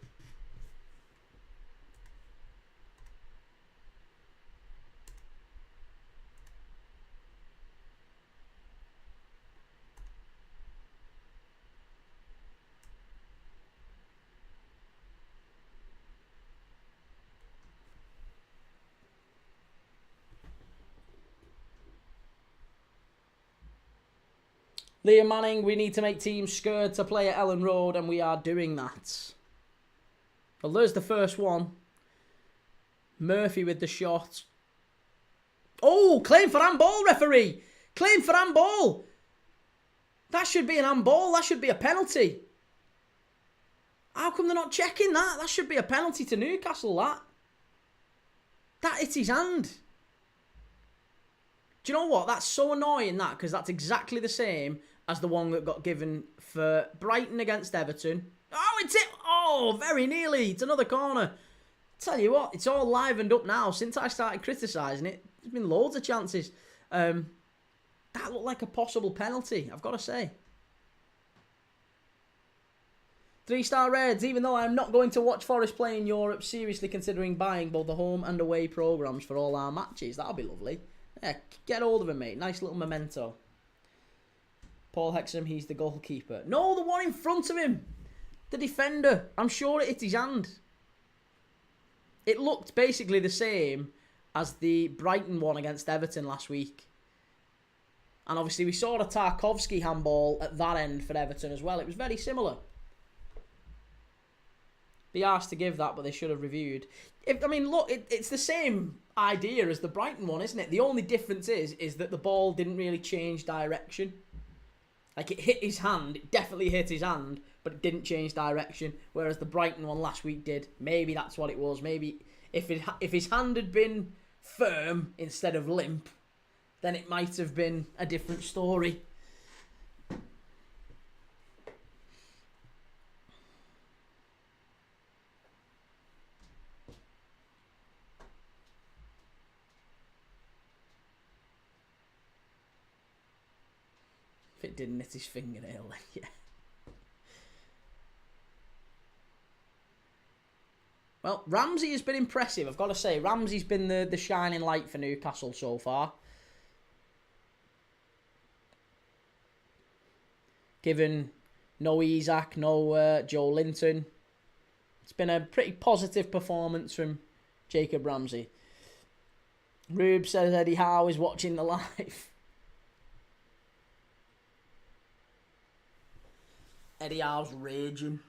Liam Manning, we need to make teams scared to play at Elland Road, and we are doing that. Well, there's the first one. Murphy with the shot. Oh, claim for handball, referee. Claim for handball. That should be an handball. That should be a penalty. How come they're not checking that? That should be a penalty to Newcastle, that. That hit his hand. Do you know what? That's so annoying, that, because that's exactly the same as the one that got given for Brighton against Everton. Oh, it's it! Oh, very nearly. It's another corner. Tell you what, it's all livened up now. Since I started criticising it, there's been loads of chances. That looked like a possible penalty, I've got to say. 3-star Reds, even though I'm not going to watch Forest play in Europe, seriously considering buying both the home and away programmes for all our matches. That'll be lovely. Yeah, get hold of him, mate. Nice little memento. Paul Hexham, he's the goalkeeper. No, the one in front of him. The defender. I'm sure it hit his hand. It looked basically the same as the Brighton one against Everton last week. And obviously we saw a Tarkovsky handball at that end for Everton as well. It was very similar. They asked to give that, but they should have reviewed. Look, it's the same idea as the Brighton one, isn't it? The only difference is that the ball didn't really change direction. Like, it hit his hand. It definitely hit his hand, but it didn't change direction. Whereas the Brighton one last week did. Maybe that's what it was. Maybe if his hand had been firm instead of limp, then it might have been a different story. If it didn't hit his fingernail, then yeah. Well, Ramsey has been impressive, I've got to say. Ramsey's been the shining light for Newcastle so far. Given no Isak, no Joe Linton. It's been a pretty positive performance from Jacob Ramsey. Rube says Eddie Howe is watching the live. Eddie Howe's raging.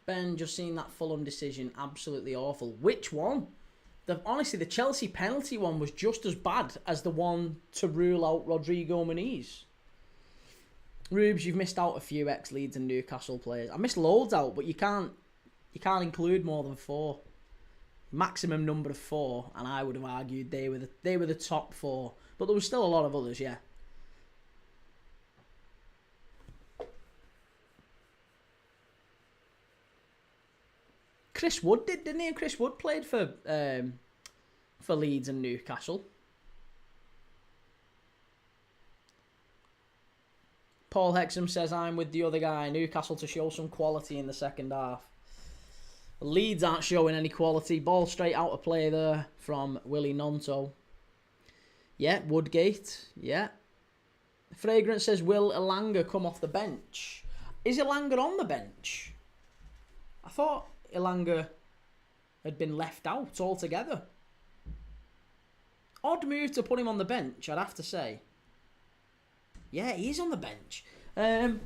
Ben, just seen that Fulham decision, absolutely awful. Which one? Honestly, the Chelsea penalty one was just as bad as the one to rule out Rodrigo Muniz. Rubes, you've missed out a few ex-Leeds and Newcastle players. I missed loads out, but you can't include more than 4. Maximum number of 4, and I would have argued they were the top 4. But there was still a lot of others, yeah. Chris Wood didn't he? Chris Wood played for Leeds and Newcastle. Paul Hexham says, I'm with the other guy. Newcastle to show some quality in the second half. Leeds aren't showing any quality. Ball straight out of play there from Willie Nonto. Yeah, Woodgate. Yeah. Fragrance says, will Elanga come off the bench? Is Elanga on the bench? I thought Elanga had been left out altogether. Odd move to put him on the bench, I'd have to say. Yeah, he is on the bench. I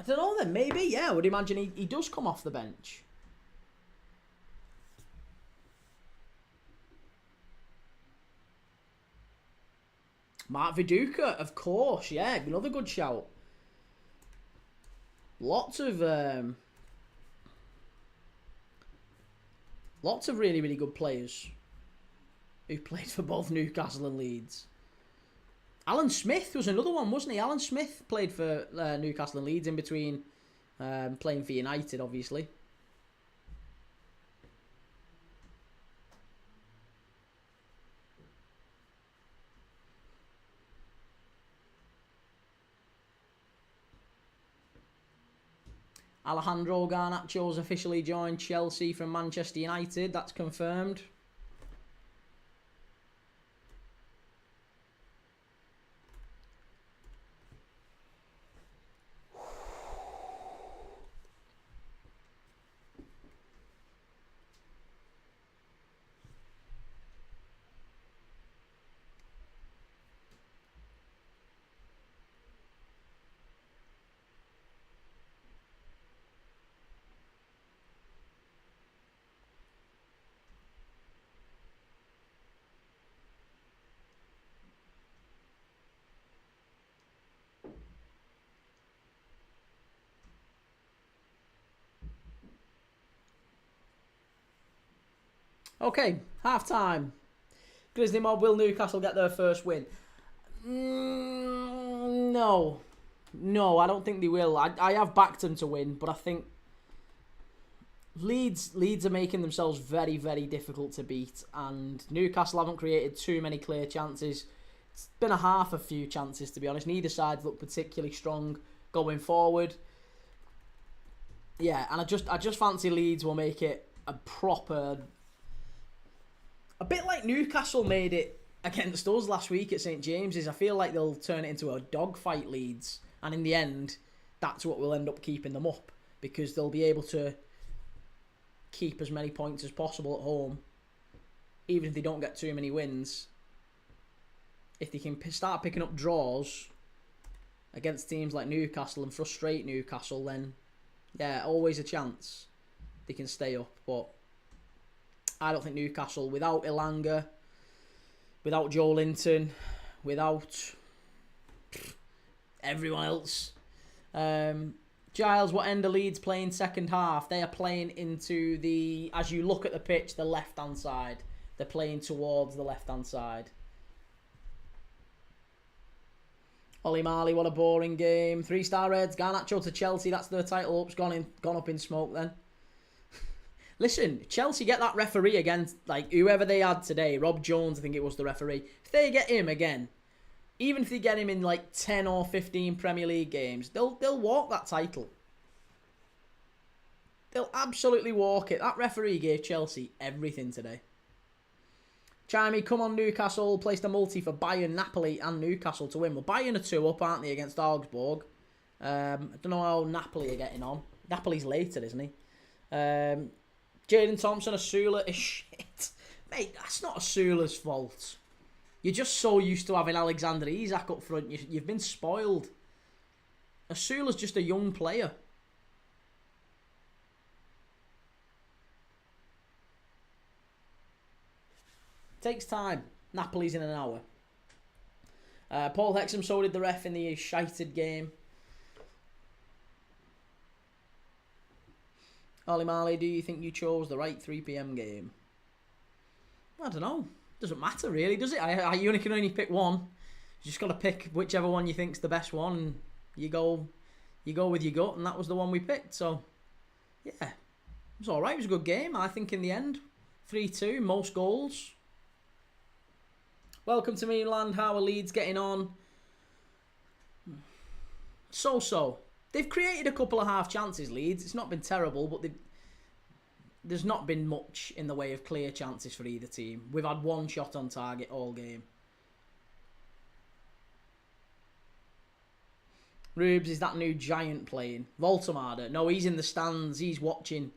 don't know then, maybe, yeah, I would imagine he does come off the bench. Mark Viduka, of course, yeah, another good shout. Lots of really, really good players who played for both Newcastle and Leeds. Alan Smith was another one, wasn't he? Alan Smith played for Newcastle and Leeds in between playing for United, obviously. Alejandro Garnacho's officially joined Chelsea from Manchester United. That's confirmed. Okay, half time. Grizzly Mob, will Newcastle get their first win? No, I don't think they will. I have backed them to win, but I think Leeds are making themselves very, very difficult to beat, and Newcastle haven't created too many clear chances. It's been a few chances, to be honest. Neither side look particularly strong going forward. Yeah, and I just fancy Leeds will make it a bit like Newcastle made it against us last week at St James's. I feel like they'll turn it into a dogfight, Leeds. And in the end, that's what will end up keeping them up. Because they'll be able to keep as many points as possible at home. Even if they don't get too many wins. If they can start picking up draws against teams like Newcastle and frustrate Newcastle, then yeah, always a chance they can stay up. But I don't think Newcastle, without Elanga, without Joe Linton, without everyone else. Giles, what end are Leeds playing second half? They are playing into the, as you look at the pitch, the left-hand side. They're playing towards the left-hand side. Ollie Marley, what a boring game. 3-star Reds, Garnacho to Chelsea. That's their title up's gone up in smoke then. Listen, Chelsea get that referee again, like whoever they had today, Rob Jones, I think it was the referee. If they get him again, even if they get him in like 10 or 15 Premier League games, they'll walk that title. They'll absolutely walk it. That referee gave Chelsea everything today. Chimey, come on Newcastle, placed a multi for Bayern, Napoli and Newcastle to win. Well, Bayern are 2-up, aren't they, against Augsburg? I don't know how Napoli are getting on. Napoli's later, isn't he? Jaden Thompson, Asula is shit. Mate, that's not Asula's fault. You're just so used to having Alexander Isak up front. You've been spoiled. Asula's just a young player. Takes time. Napoli's in an hour. Paul Hexham, so did the ref in the shited game. Ollie Marley, do you think you chose the right 3 PM game? I don't know. Doesn't matter really, does it? You only can only pick one. You just got to pick whichever one you think's the best one, and you go with your gut, and that was the one we picked. So, yeah, it was all right. It was a good game, I think, in the end. 3-2, most goals. Welcome to Mainland. How are Leeds getting on? So. They've created a couple of half chances, Leeds. It's not been terrible, but there's not been much in the way of clear chances for either team. We've had one shot on target all game. Rubes, is that new giant playing? Voltamada? No, he's in the stands. He's watching.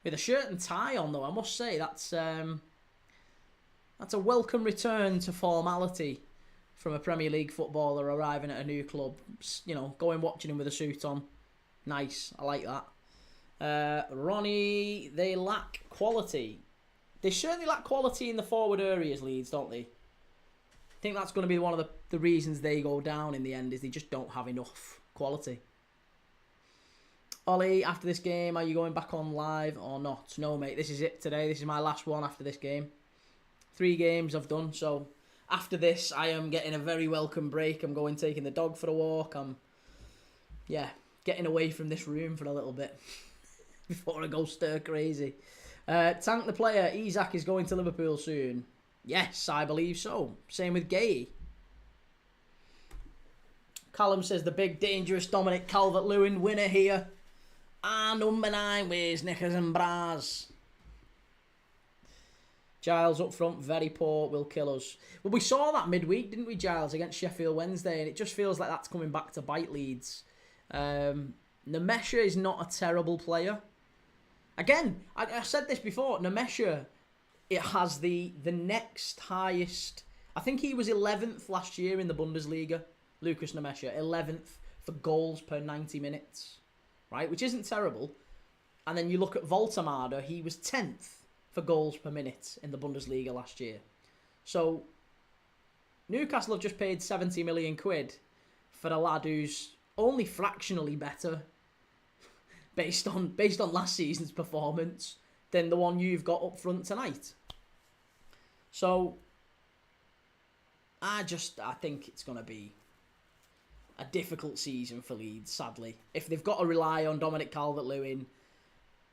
With a shirt and tie on, though, I must say. That's a welcome return to formality from a Premier League footballer arriving at a new club. You know, going watching him with a suit on. Nice. I like that. Ronnie, they lack quality. They certainly lack quality in the forward areas, Leeds, don't they? I think that's going to be one of the reasons they go down in the end, is they just don't have enough quality. Ollie, after this game, are you going back on live or not? No, mate, this is it today. This is my last one after this game. 3 games I've done, so after this, I am getting a very welcome break. I'm going taking the dog for a walk. I'm, getting away from this room for a little bit before I go stir crazy. Tank the player, Isak is going to Liverpool soon. Yes, I believe so. Same with Gay. Callum says the big dangerous Dominic Calvert-Lewin winner here. And number 9 with knickers and bras. Giles up front, very poor, will kill us. Well, we saw that midweek, didn't we, Giles, against Sheffield Wednesday, and it just feels like that's coming back to bite Leeds. Nemesha is not a terrible player. Again, I said this before, Nemesha, it has the next highest. I think he was 11th last year in the Bundesliga, Lucas Nemesha, 11th for goals per 90 minutes, right, which isn't terrible. And then you look at Voltamada, he was 10th for goals per minute in the Bundesliga last year. So, Newcastle have just paid 70 million quid for a lad who's only fractionally better based on last season's performance than the one you've got up front tonight. So, I think it's going to be a difficult season for Leeds, sadly. If they've got to rely on Dominic Calvert-Lewin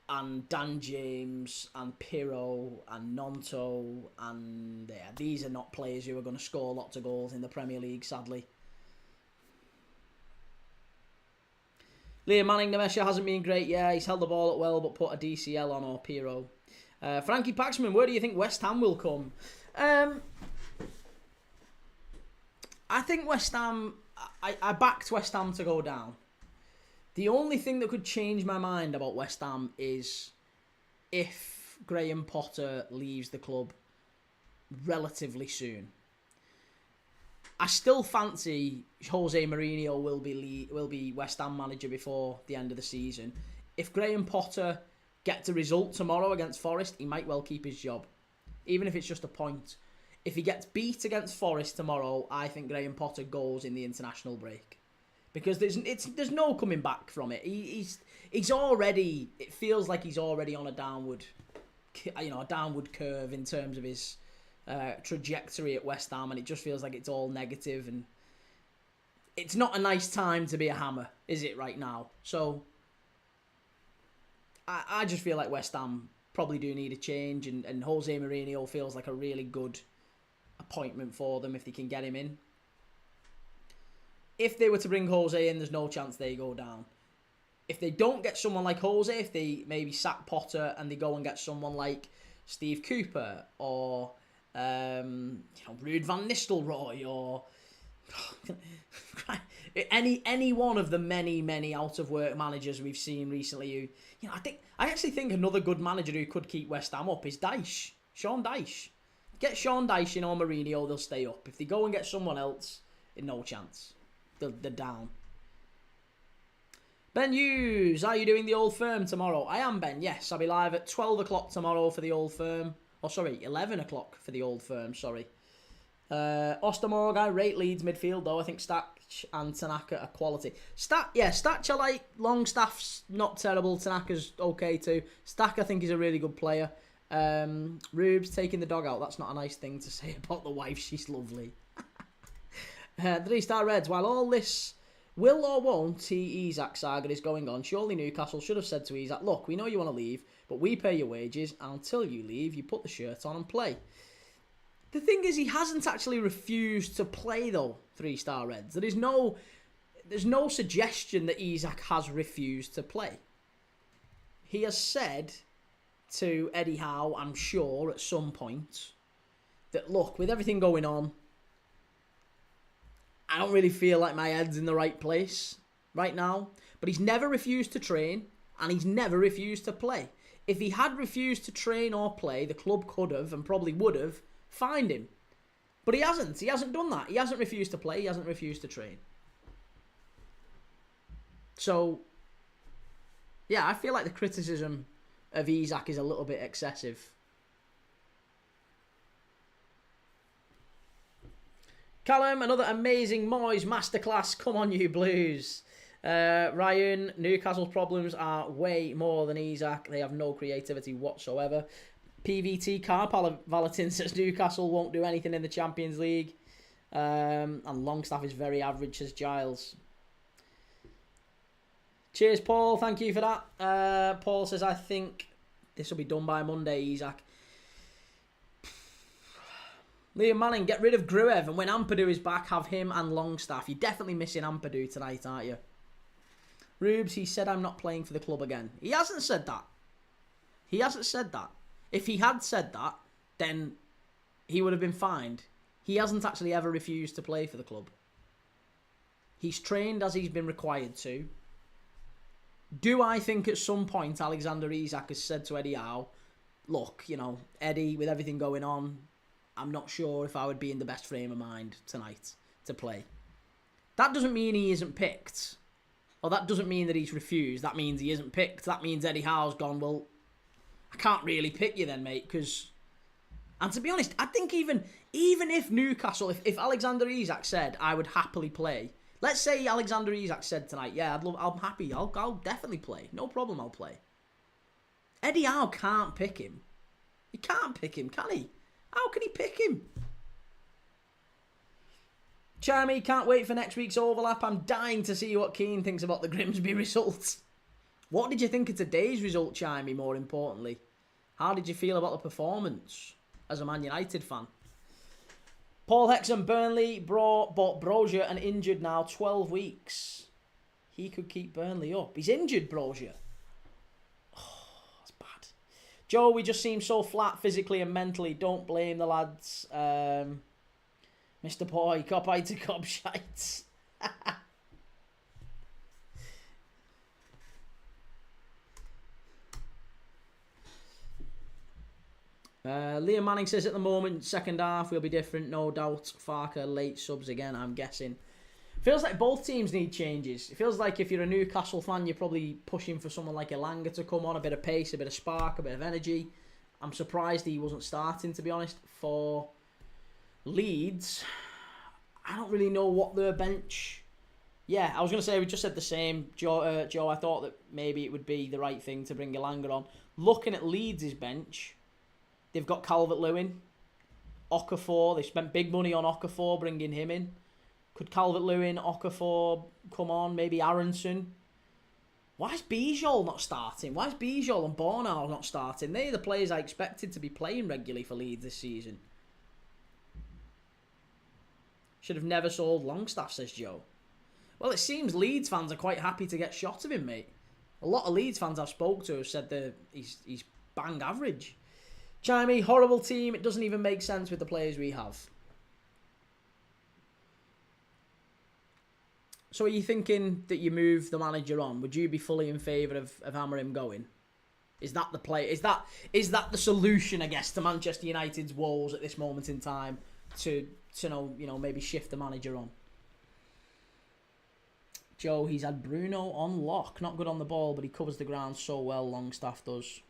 and Dan James and Pirro and Nonto, and these are not players who are going to score lots of goals in the Premier League, sadly. Liam Manning, Nemesha hasn't been great, he's held the ball up well, but put a DCL on, or Pirro. Frankie Paxman, where do you think West Ham will come? I think West Ham, I backed West Ham to go down. The only thing that could change my mind about West Ham is if Graham Potter leaves the club relatively soon. I still fancy Jose Mourinho will be West Ham manager before the end of the season. If Graham Potter gets a result tomorrow against Forest, he might well keep his job, even if it's just a point. If he gets beat against Forest tomorrow, I think Graham Potter goes in the international break. Because there's no coming back from it. He's already, it feels like he's already on a downward curve in terms of his trajectory at West Ham, and it just feels like it's all negative, and it's not a nice time to be a Hammer, is it, right now? So I just feel like West Ham probably do need a change, and Jose Mourinho feels like a really good appointment for them if they can get him in. If they were to bring Jose in, there's no chance they go down. If they don't get someone like Jose, if they maybe sack Potter and they go and get someone like Steve Cooper or Ruud van Nistelrooy or any one of the many out of work managers we've seen recently, who I actually think another good manager who could keep West Ham up is Dyche, Sean Dyche. Get Sean Dyche in or Mourinho, they'll stay up. If they go and get someone else, no chance. They're down. Ben Hughes, are you doing the Old Firm tomorrow? I am, Ben, yes. I'll be live at 12 o'clock tomorrow for the Old Firm. 11 o'clock for the Old Firm, sorry. Ostermorg, I rate Leeds midfield, though. I think Stach and Tanaka are quality. Stach I like. Longstaff's not terrible. Tanaka's okay too. Stach, I think, is a really good player. Rubes taking the dog out. That's not a nice thing to say about the wife. She's lovely. 3-star Reds. While all this will or won't Isak saga is going on, surely Newcastle should have said to Isak, look, we know you want to leave, but we pay your wages, and until you leave, you put the shirt on and play. The thing is, he hasn't actually refused to play, though, 3-star Reds. There's no suggestion that Isak has refused to play. He has said to Eddie Howe, I'm sure, at some point, that, look, with everything going on, I don't really feel like my head's in the right place right now. But he's never refused to train, and he's never refused to play. If he had refused to train or play, the club could have, and probably would have, fined him. But he hasn't. He hasn't done that. He hasn't refused to play. He hasn't refused to train. So, yeah, I feel like the criticism of Isak is a little bit excessive. Callum, another amazing Moyes masterclass. Come on, you Blues. Ryan, Newcastle's problems are way more than Isak. They have no creativity whatsoever. PVT car Valentin says Newcastle won't do anything in the Champions League. And Longstaff is very average, says Giles. Cheers, Paul. Thank you for that. Paul says, I think this will be done by Monday, Isak. Liam Manning, get rid of Gruev, and when Ampadu is back, have him and Longstaff. You're definitely missing Ampadu tonight, aren't you? Rubes, he said I'm not playing for the club again. He hasn't said that. He hasn't said that. If he had said that, then he would have been fined. He hasn't actually ever refused to play for the club. He's trained as he's been required to. Do I think at some point Alexander Isak has said to Eddie Howe, look, you know, Eddie, with everything going on, I'm not sure if I would be in the best frame of mind tonight to play. That doesn't mean he isn't picked. Or that doesn't mean that he's refused. That means he isn't picked. That means Eddie Howe's gone, well, I can't really pick you then, mate, because... And to be honest, I think even if Newcastle, if Alexander Isak said, I would happily play... Let's say Alexander Isak said tonight, yeah, I'm happy, I'll definitely play. No problem, I'll play. Eddie Howe can't pick him. He can't pick him, can he? How can he pick him? Charmy, can't wait for next week's overlap. I'm dying to see what Keane thinks about the Grimsby results. What did you think of today's result, Charmy, more importantly? How did you feel about the performance as a Man United fan? Paul Hexam, Burnley bought Brozier and injured now 12 weeks. He could keep Burnley up. He's injured, Brozier. Oh, that's bad. Joe, we just seem so flat physically and mentally. Don't blame the lads. Mr. Boy, cop eye to cop shites. Liam Manning says at the moment, second half will be different, no doubt. Farke late subs again, I'm guessing. Feels like both teams need changes. It feels like if you're a Newcastle fan, you're probably pushing for someone like Elanga to come on, a bit of pace, a bit of spark, a bit of energy. I'm surprised he wasn't starting, to be honest. For Leeds, I don't really know what their bench... Yeah, I was going to say, we just said the same. Joe, I thought that maybe it would be the right thing to bring Elanga on. Looking at Leeds' bench... They've got Calvert-Lewin, Okafor. They spent big money on Okafor, bringing him in. Could Calvert-Lewin, Okafor come on? Maybe Aronson. Why is Bijol not starting? Why is Bijol and Bornau not starting? They're the players I expected to be playing regularly for Leeds this season. Should have never sold Longstaff, says Joe. Well, it seems Leeds fans are quite happy to get shot of him, mate. A lot of Leeds fans I've spoke to have said that he's bang average. Chimey, horrible team. It doesn't even make sense with the players we have. So are you thinking that you move the manager on? Would you be fully in favour of Amorim going? Is that the play? Is that the solution, I guess, to Manchester United's woes at this moment in time to maybe shift the manager on? Joe, he's had Bruno on lock. Not good on the ball, but he covers the ground so well, Longstaff does.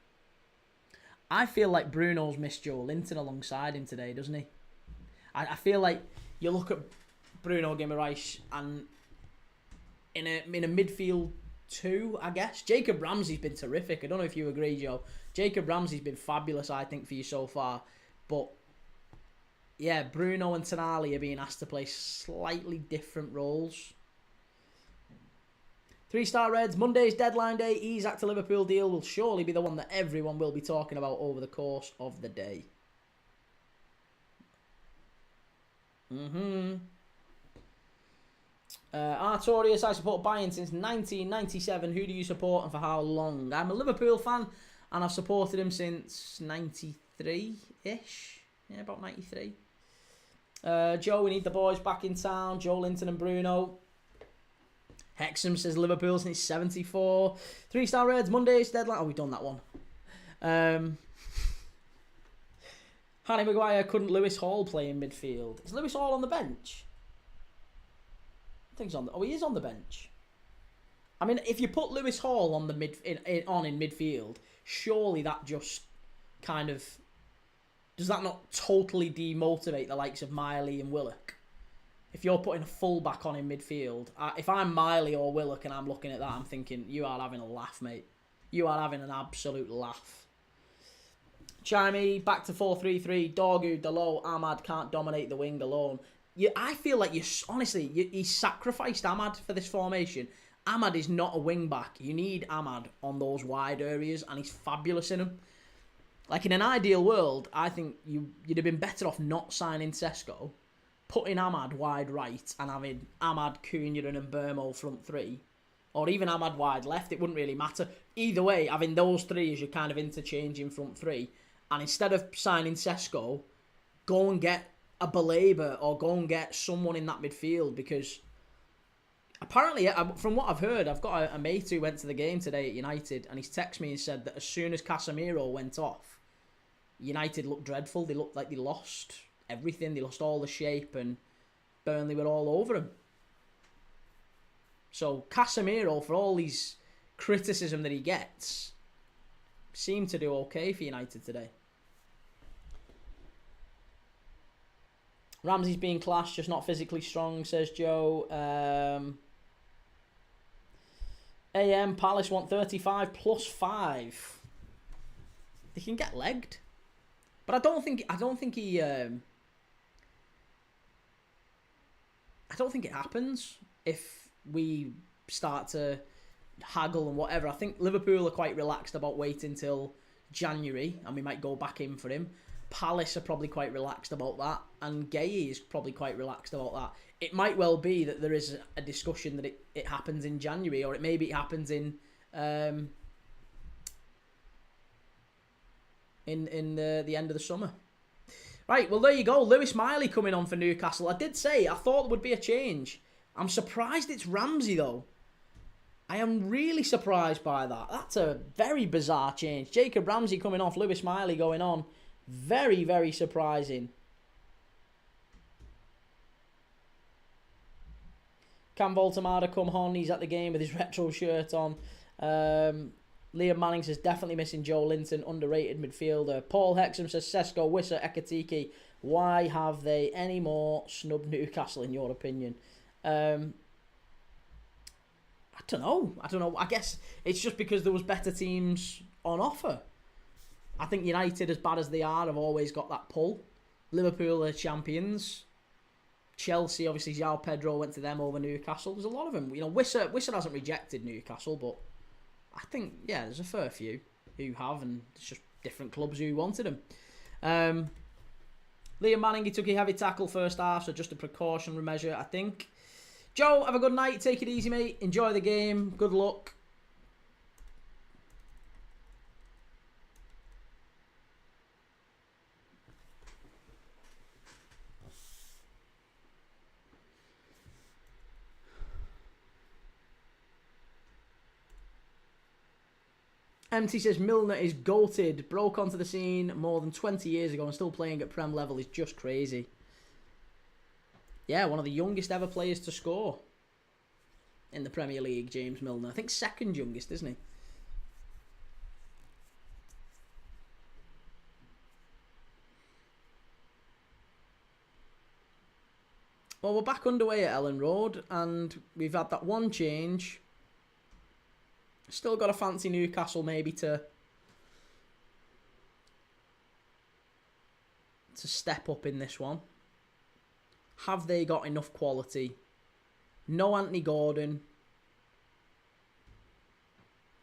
I feel like Bruno's missed Joe Linton alongside him today, doesn't he? I feel like you look at Bruno Guimaraes and in a midfield 2, I guess. Jacob Ramsey's been terrific. I don't know if you agree, Joe. Jacob Ramsey's been fabulous, I think, for you so far. But, yeah, Bruno and Tonali are being asked to play slightly different roles. 3-star Reds, Monday's deadline day. Isak to Liverpool deal will surely be the one that everyone will be talking about over the course of the day. Artorius, I support Bayern since 1997. Who do you support and for how long? I'm a Liverpool fan and I've supported him since 93-ish. Yeah, about 93. Joe, we need the boys back in town. Joe Linton and Bruno. Hexham says Liverpool since 74. 3-star Reds, Monday's deadline. Oh, we've done that one. Harry Maguire, couldn't Lewis Hall play in midfield? Is Lewis Hall on the bench? I think he's on. He is on the bench. I mean, if you put Lewis Hall on the in midfield, surely that just kind of does that not totally demotivate the likes of Miley and Willock? If you're putting a fullback on in midfield, if I'm Miley or Willock and I'm looking at that, I'm thinking you are having a laugh, mate. You are having an absolute laugh. Chimey, back to 4-3-3. Dorgu, Dalot, Ahmad can't dominate the wing alone. I feel like he sacrificed Ahmad for this formation. Ahmad is not a wing back. You need Ahmad on those wide areas, and he's fabulous in them. Like in an ideal world, I think you'd have been better off not signing Sesko, putting Ahmad wide right, and having Ahmad, Cunha, and Mbeumo front three, or even Ahmad wide left. It wouldn't really matter. Either way, having those three as your kind of interchanging front three. And instead of signing Sesko, go and get a Baleba or go and get someone in that midfield, because apparently, from what I've heard, I've got a mate who went to the game today at United and he's texted me and said that as soon as Casemiro went off, United looked dreadful. They looked like they lost everything. They lost all the shape and Burnley were all over him. So Casemiro, for all his criticism that he gets, seemed to do okay for United today. Ramsey's being class, just not physically strong, says Joe. AM Palace want 35 plus 5. They can get legged, but I don't think he. I don't think it happens if we start to haggle and whatever. I think Liverpool are quite relaxed about waiting till January, and we might go back in for him. Palace are probably quite relaxed about that, and Gay is probably quite relaxed about that. It might well be that there is a discussion that it happens in January, or it happens in the end of the summer. Right, well there you go. Lewis Miley coming on for Newcastle. I did say I thought there would be a change. I'm surprised it's Ramsey though. I am really surprised by that. That's a very bizarre change. Jacob Ramsey coming off, Lewis Miley going on. Very, very surprising. Can Voltamada come on? He's at the game with his retro shirt on. Liam Manning says definitely missing Joe Linton, underrated midfielder. Paul Hexham says Sesko, Wissa, Ekatike. Why have they any more snubbed Newcastle in your opinion? I don't know. I guess it's just because there was better teams on offer. I think United, as bad as they are, have always got that pull. Liverpool are champions. Chelsea, obviously, João Pedro went to them over Newcastle. There's a lot of them. You know, Wissa hasn't rejected Newcastle, but I think, yeah, there's a fair few who have, and it's just different clubs who wanted them. Liam Manning, he took a heavy tackle first half, so just a precautionary measure, I think. Joe, have a good night. Take it easy, mate. Enjoy the game. Good luck. MT says Milner is goated. Broke onto the scene more than 20 years ago and still playing at Prem level is just crazy. Yeah, one of the youngest ever players to score in the Premier League, James Milner. I think second youngest, isn't he? Well, we're back underway at Elland Road, and we've had that one change. Still got to fancy Newcastle maybe to step up in this one. Have they got enough quality? No Anthony Gordon.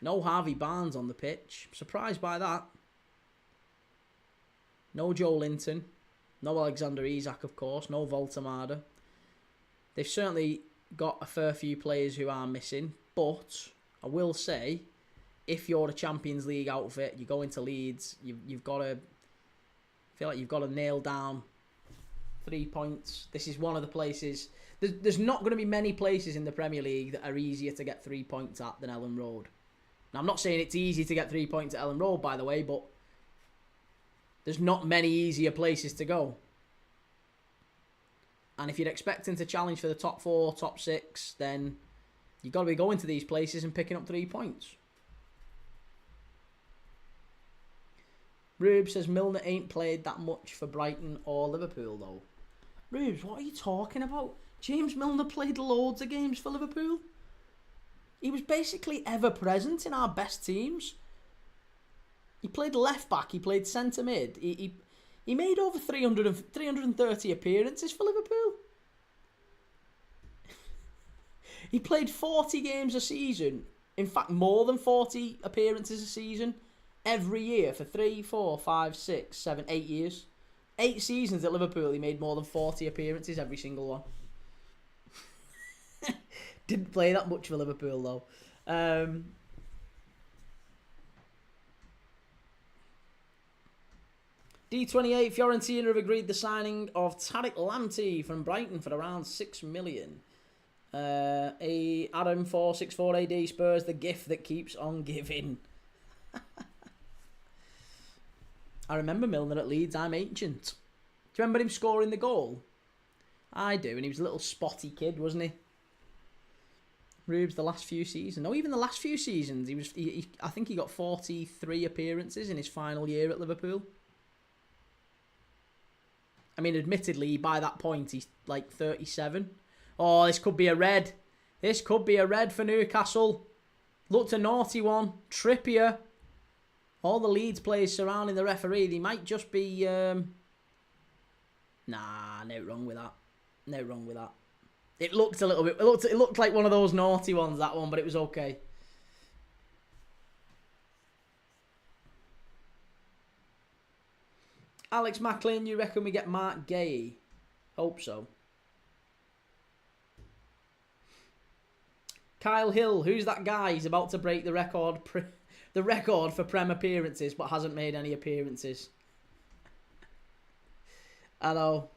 No Harvey Barnes on the pitch. Surprised by that. No Joe Linton. No Alexander Isak, of course. No Voltamada. They've certainly got a fair few players who are missing. But I will say, if you're a Champions League outfit, you go into Leeds, you've got to feel like you've got to nail down 3 points. This is one of the places. There's not going to be many places in the Premier League that are easier to get 3 points at than Elland Road. Now, I'm not saying it's easy to get 3 points at Elland Road, by the way, but there's not many easier places to go. And if you're expecting to challenge for the top 4, top 6, then you've got to be going to these places and picking up 3 points. Rube says Milner ain't played that much for Brighton or Liverpool, though. Rubes, what are you talking about? James Milner played loads of games for Liverpool. He was basically ever present in our best teams. He played left back, he played centre mid. He made over 330 appearances for Liverpool. He played 40 games a season. In fact, more than 40 appearances a season. Every year for 3, 4, 5, 6, 7, 8 years. 8 seasons at Liverpool, he made more than 40 appearances, every single one. Didn't play that much for Liverpool, though. D28, Fiorentina have agreed the signing of Tariq Lamptey from Brighton for around 6 million. Adam 464 AD Spurs, the gift that keeps on giving. I remember Milner at Leeds. I'm ancient. Do you remember him scoring the goal? I do, and he was a little spotty kid, wasn't he? Rubes, the last few seasons. No, even the last few seasons. I think he got 43 appearances in his final year at Liverpool. I mean, admittedly, by that point, he's like 37. Oh, this could be a red. This could be a red for Newcastle. Looked a naughty one. Trippier. All the Leeds players surrounding the referee, they might just be... Nah, no wrong with that. No wrong with that. It looked a little bit... It looked like one of those naughty ones, that one, but it was okay. Alex Macklin, you reckon we get Mark Gay? Hope so. Kyle Hill, who's that guy? He's about to break the record... The record for Prem appearances, but hasn't made any appearances. I know.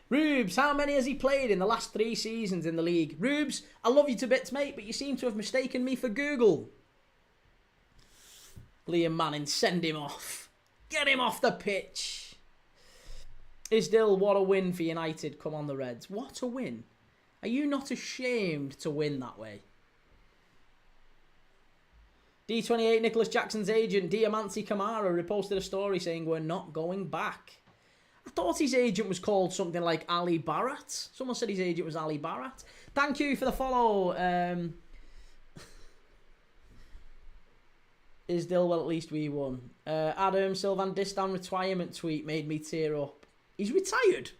Rubes, how many has he played in the last 3 seasons in the league? Rubes, I love you to bits, mate, but you seem to have mistaken me for Google. Liam Manning, send him off. Get him off the pitch. Isdill, what a win for United. Come on, the Reds. What a win. Are you not ashamed to win that way? D28, Nicholas Jackson's agent, Diamanti Kamara, reposted a story saying we're not going back. I thought his agent was called something like Ali Barrett. Someone said his agent was Ali Barrett. Thank you for the follow. Isdill, well, at least we won. Adam Sylvan Distan retirement tweet made me tear up. He's retired?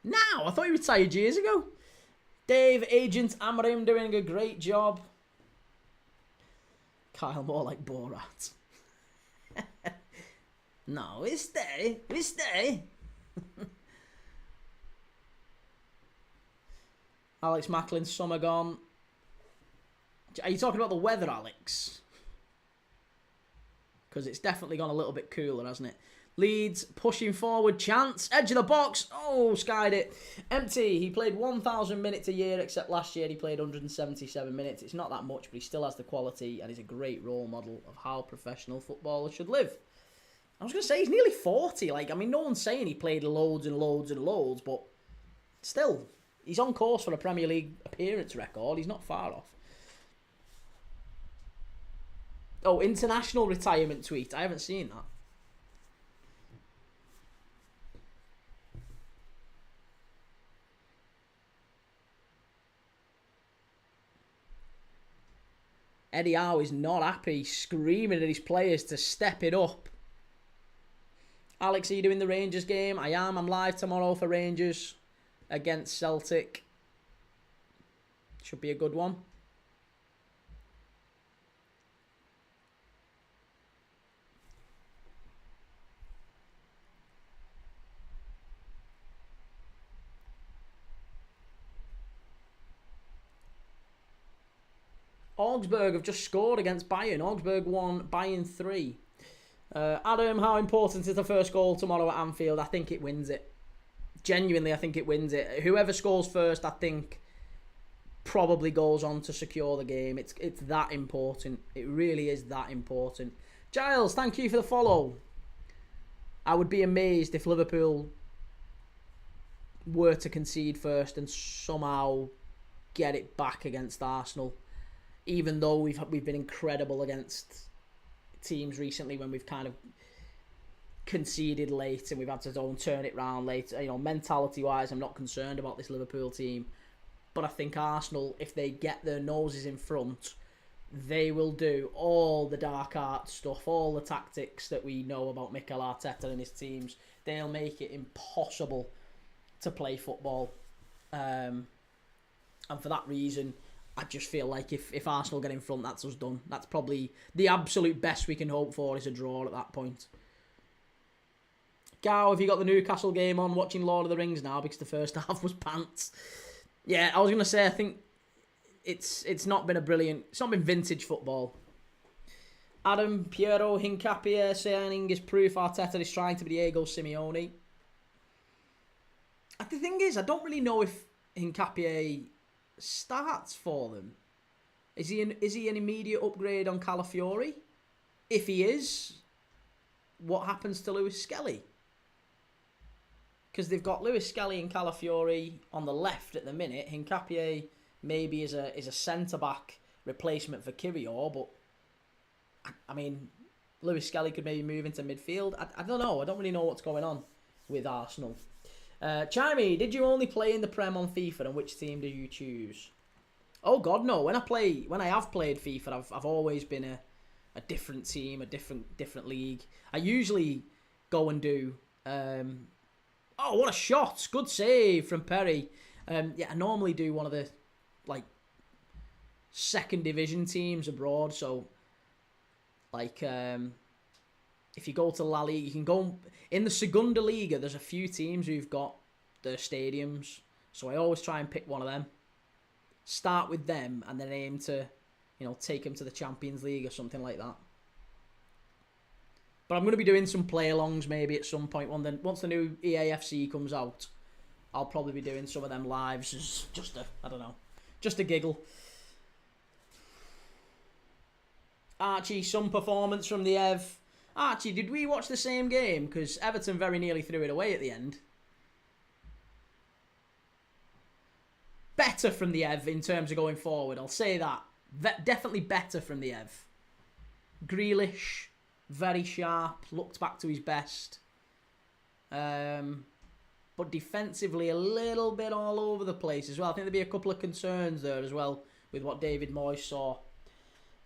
Now? I thought he retired years ago. Dave, agent Amrim doing a great job. Kyle, more like Borat. No, we stay. Alex Macklin, summer gone. Are you talking about the weather, Alex? Because it's definitely gone a little bit cooler, hasn't it? Leeds pushing forward, chance, edge of the box. Oh, skied it. Empty. He played 1,000 minutes a year, except last year he played 177 minutes. It's not that much, but he still has the quality and he's a great role model of how professional footballers should live. I was going to say, he's nearly 40. Like, I mean, no one's saying he played loads and loads and loads, but still, he's on course for a Premier League appearance record. He's not far off. Oh, international retirement tweet. I haven't seen that. Eddie Howe is not happy, screaming at his players to step it up. Alex, are you doing the Rangers game? I am. I'm live tomorrow for Rangers against Celtic. Should be a good one. Augsburg have just scored against Bayern. Augsburg 1, Bayern 3. Adam, how important is the first goal tomorrow at Anfield? I think it wins it. Genuinely, I think it wins it. Whoever scores first, I think, probably goes on to secure the game. It's that important. It really is that important. Giles, thank you for the follow. I would be amazed if Liverpool were to concede first and somehow get it back against Arsenal. Even though we've been incredible against teams recently when we've kind of conceded late and we've had to turn it round late. You know, mentality-wise, I'm not concerned about this Liverpool team. But I think Arsenal, if they get their noses in front, they will do all the dark art stuff, all the tactics that we know about Mikel Arteta and his teams. They'll make it impossible to play football. And for that reason, I just feel like if Arsenal get in front, that's us done. That's probably the absolute best we can hope for is a draw at that point. Gow, have you got the Newcastle game on? Watching Lord of the Rings now because the first half was pants. Yeah, I was going to say, I think it's not been a brilliant... It's not been vintage football. Adam, Piero Hincapié signing is proof Arteta is trying to be Diego Simeone. The thing is, I don't really know if Hincapié starts for them. Is he an immediate upgrade on Calafiori? If he is, what happens to Lewis Skelly? Because they've got Lewis Skelly and Calafiori on the left at the minute. Hincapié maybe is a centre-back replacement for Kirior, but I mean, Lewis Skelly could maybe move into midfield. I don't know. I don't really know what's going on with Arsenal. Chimey, did you only play in the Prem on FIFA, and which team do you choose? Oh God, no. When I have played FIFA, I've always been a different team, a different league. I usually go and do. Oh, what a shot! Good save from Perry. Yeah, I normally do one of the second division teams abroad. So, if you go to La Liga, you can go in the Segunda Liga. There's a few teams who've got their stadiums, so I always try and pick one of them. Start with them, and then aim to, take them to the Champions League or something like that. But I'm going to be doing some play-alongs maybe at some point. Once the new EAFC comes out, I'll probably be doing some of them lives as just a giggle. Archie, some performance from the Ev. Archie, did we watch the same game? Because Everton very nearly threw it away at the end. Better from the Ev in terms of going forward, I'll say that. Definitely better from the Ev. Grealish, very sharp, looked back to his best. But defensively a little bit all over the place as well. I think there'd be a couple of concerns there as well with what David Moyes saw.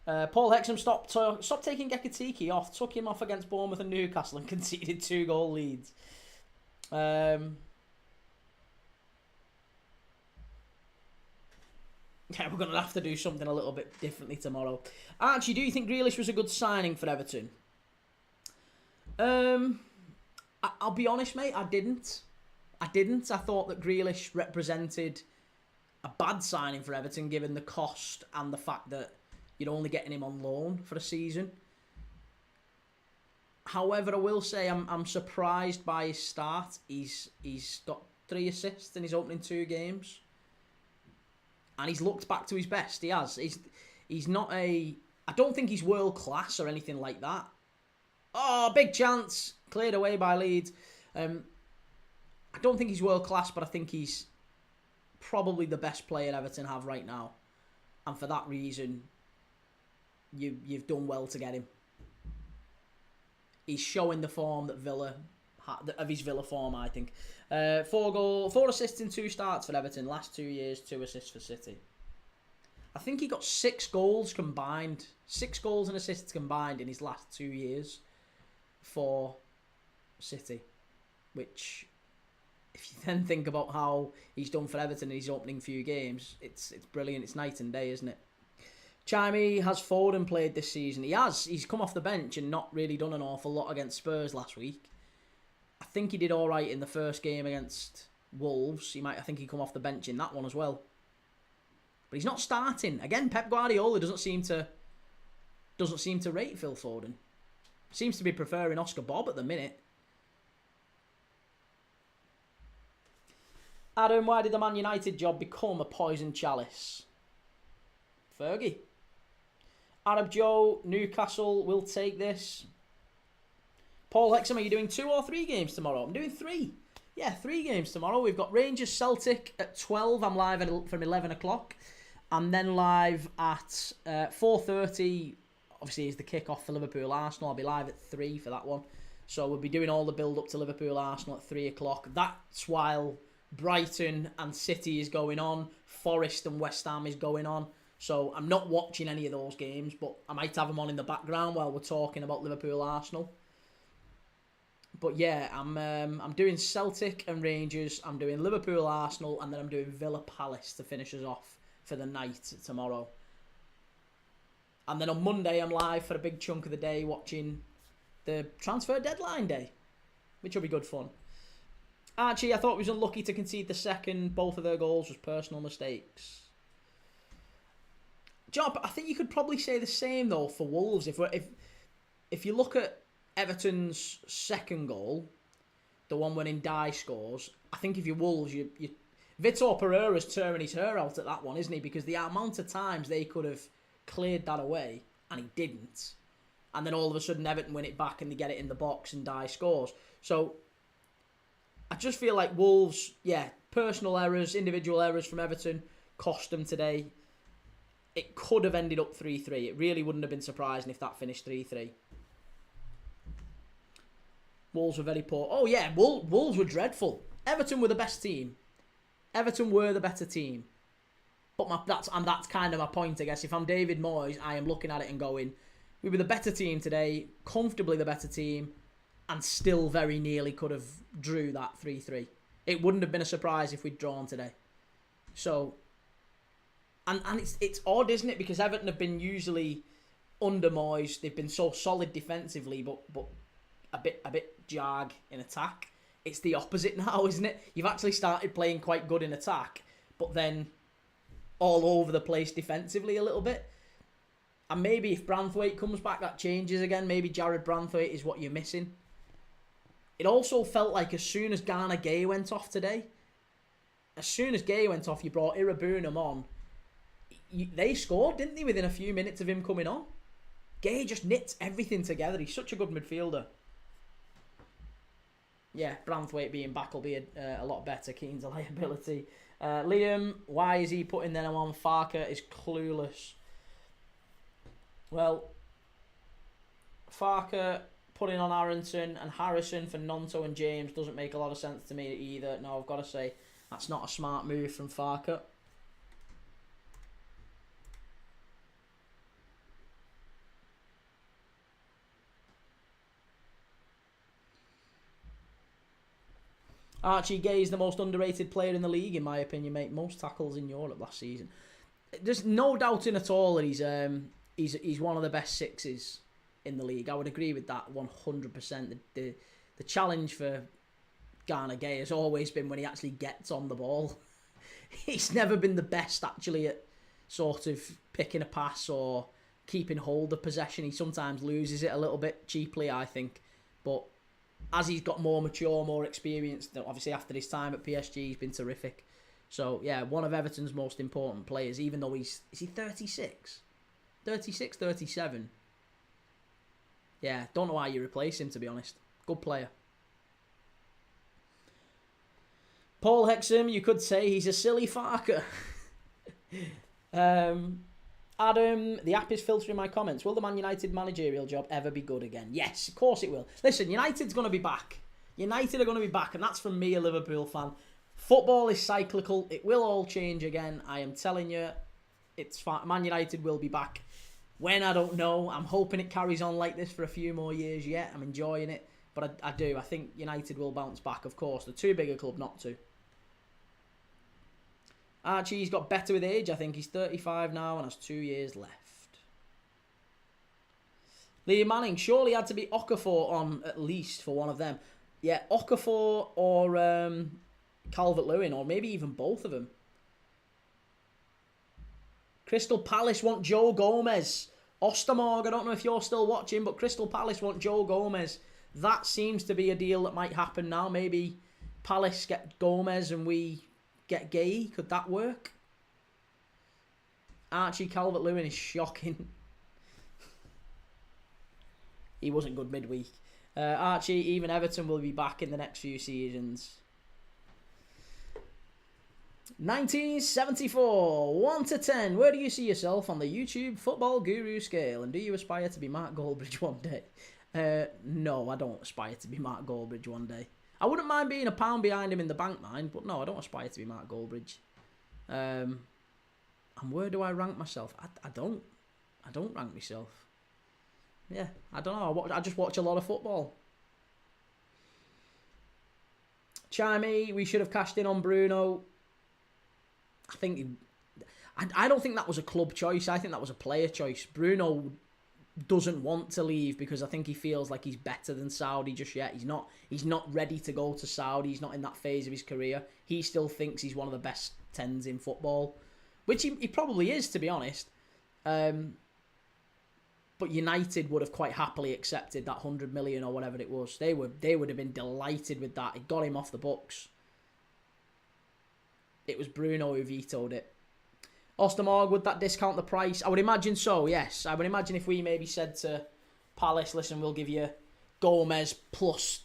Paul Hexham stopped taking Gekatiki off, took him off against Bournemouth and Newcastle and conceded 2-goal leads. Yeah, we're going to have to do something a little bit differently tomorrow. Archie, do you think Grealish was a good signing for Everton? I'll be honest, mate, I didn't. I thought that Grealish represented a bad signing for Everton given the cost and the fact that you're only getting him on loan for a season. However, I will say I'm surprised by his start. He's got 3 assists in his opening 2 games. And he's looked back to his best. He has. He's not I don't think he's world class or anything like that. Oh, big chance. Cleared away by Leeds. I don't think he's world class, but I think he's probably the best player Everton have right now. And for that reason, you've done well to get him. He's showing the form that of his Villa form, I think. 4 assists in 2 starts for Everton. Last 2 years, 2 assists for City. I think he got 6 goals combined. 6 goals and assists combined in his last 2 years for City. Which, if you then think about how he's done for Everton in his opening few games, it's brilliant. It's night and day, isn't it? Chimey, has Foden played this season? He has. He's come off the bench and not really done an awful lot against Spurs last week. I think he did all right in the first game against Wolves. I think he come off the bench in that one as well. But he's not starting. Again, Pep Guardiola doesn't seem to rate Phil Foden. Seems to be preferring Oscar Bob at the minute. Adam, why did the Man United job become a poison chalice? Fergie. Arab Joe, Newcastle will take this. Paul Hexham, are you doing 2 or 3 games tomorrow? I'm doing 3. Yeah, 3 games tomorrow. We've got Rangers Celtic at 12. I'm live from 11 o'clock. I'm then live at 4:30. Obviously, is the kick-off for Liverpool-Arsenal. I'll be live at 3 for that one. So we'll be doing all the build-up to Liverpool-Arsenal at 3 o'clock. That's while Brighton and City is going on. Forest and West Ham is going on. So I'm not watching any of those games, but I might have them on in the background while we're talking about Liverpool-Arsenal. But yeah, I'm doing Celtic and Rangers. I'm doing Liverpool-Arsenal, and then I'm doing Villa-Palace to finish us off for the night tomorrow. And then on Monday, I'm live for a big chunk of the day watching the transfer deadline day, which will be good fun. Archie, I thought we was unlucky to concede the second. Both of their goals was personal mistakes. Job, I think you could probably say the same though for Wolves. If you look at Everton's second goal, the one when Ndai scores, I think if you're Wolves, you Vitor Pereira's tearing his hair out at that one, isn't he? Because the amount of times they could have cleared that away and he didn't, and then all of a sudden Everton win it back and they get it in the box and Ndai scores. So I just feel like Wolves, personal errors, individual errors from Everton cost them today. It could have ended up 3-3. It really wouldn't have been surprising if that finished 3-3. Wolves were very poor. Oh yeah, Wolves were dreadful. Everton were the best team. Everton were the better team. But that's kind of my point, I guess. If I'm David Moyes, I am looking at it and going, we were the better team today, comfortably the better team, and still very nearly could have drew that 3-3. It wouldn't have been a surprise if we'd drawn today. So, and it's odd, isn't it? Because Everton have been usually under Moyes, they've been so solid defensively, but a bit jag in attack. It's the opposite now, isn't it? You've actually started playing quite good in attack, but then all over the place defensively a little bit. And maybe if Branthwaite comes back, that changes again. Maybe Jared Branthwaite is what you're missing. It also felt like as soon as Gana Gueye went off today, you brought Irabunam on. They scored, didn't they, within a few minutes of him coming on? Gueye just knits everything together. He's such a good midfielder. Yeah, Branthwaite being back will be a lot better. Keane's a liability. Liam, why is he putting them on? Farke is clueless. Well, Farke putting on Arrington and Harrison for Nonto and James doesn't make a lot of sense to me either. No, I've got to say, that's not a smart move from Farke. Archie Gay is the most underrated player in the league, in my opinion, mate. Most tackles in Europe last season. There's no doubting at all that he's one of the best sixes in the league. I would agree with that 100%. The challenge for Gana Gueye has always been when he actually gets on the ball. He's never been the best actually at sort of picking a pass or keeping hold of possession. He sometimes loses it a little bit cheaply, I think. But as he's got more mature, more experienced, obviously after his time at PSG, he's been terrific. So, yeah, one of Everton's most important players, even though is he 36? 36, 37? Yeah, don't know why you replace him, to be honest. Good player. Paul Hexham, you could say he's a silly Farke. Adam, the app is filtering my comments. Will the Man United managerial job ever be good again? Yes, of course it will. Listen, United's going to be back. United are going to be back, and that's from me, a Liverpool fan. Football is cyclical. It will all change again. I am telling you, It's fine. Man United will be back. When, I don't know. I'm hoping it carries on like this for a few more years yet. I'm enjoying it. But I do. I think United will bounce back, of course. They're too big a club not to. Archie's got better with age. I think he's 35 now and has 2 years left. Liam Manning, surely had to be Okafor on at least for one of them. Yeah, Okafor or Calvert-Lewin, or maybe even both of them. Crystal Palace want Joe Gomez. Ostermorg, I don't know if you're still watching, but Crystal Palace want Joe Gomez. That seems to be a deal that might happen now. Maybe Palace get Gomez and we get Gay. Could that work? Archie Calvert-Lewin is shocking. He wasn't good midweek. Archie, even Everton will be back in the next few seasons. 1974, 1 to 10. Where do you see yourself on the YouTube football guru scale? And do you aspire to be Mark Goldbridge one day? No, I don't aspire to be Mark Goldbridge one day. I wouldn't mind being a pound behind him in the bank, mind, but no, I don't aspire to be Mark Goldbridge. And where do I rank myself? I don't rank myself. Yeah, I don't know. I just watch a lot of football. Chimey, we should have cashed in on Bruno. I don't think that was a club choice. I think that was a player choice. Bruno doesn't want to leave because I think he feels like he's better than Saudi just yet. He's not ready to go to Saudi. He's not in that phase of his career. He still thinks he's one of the best 10s in football, which he probably is, to be honest. But United would have quite happily accepted that 100 million or whatever it was. They would have been delighted with that. It got him off the books. It was Bruno who vetoed it. Ostermorg, would that discount the price? I would imagine so, yes. I would imagine if we maybe said to Palace, listen, we'll give you Gomez plus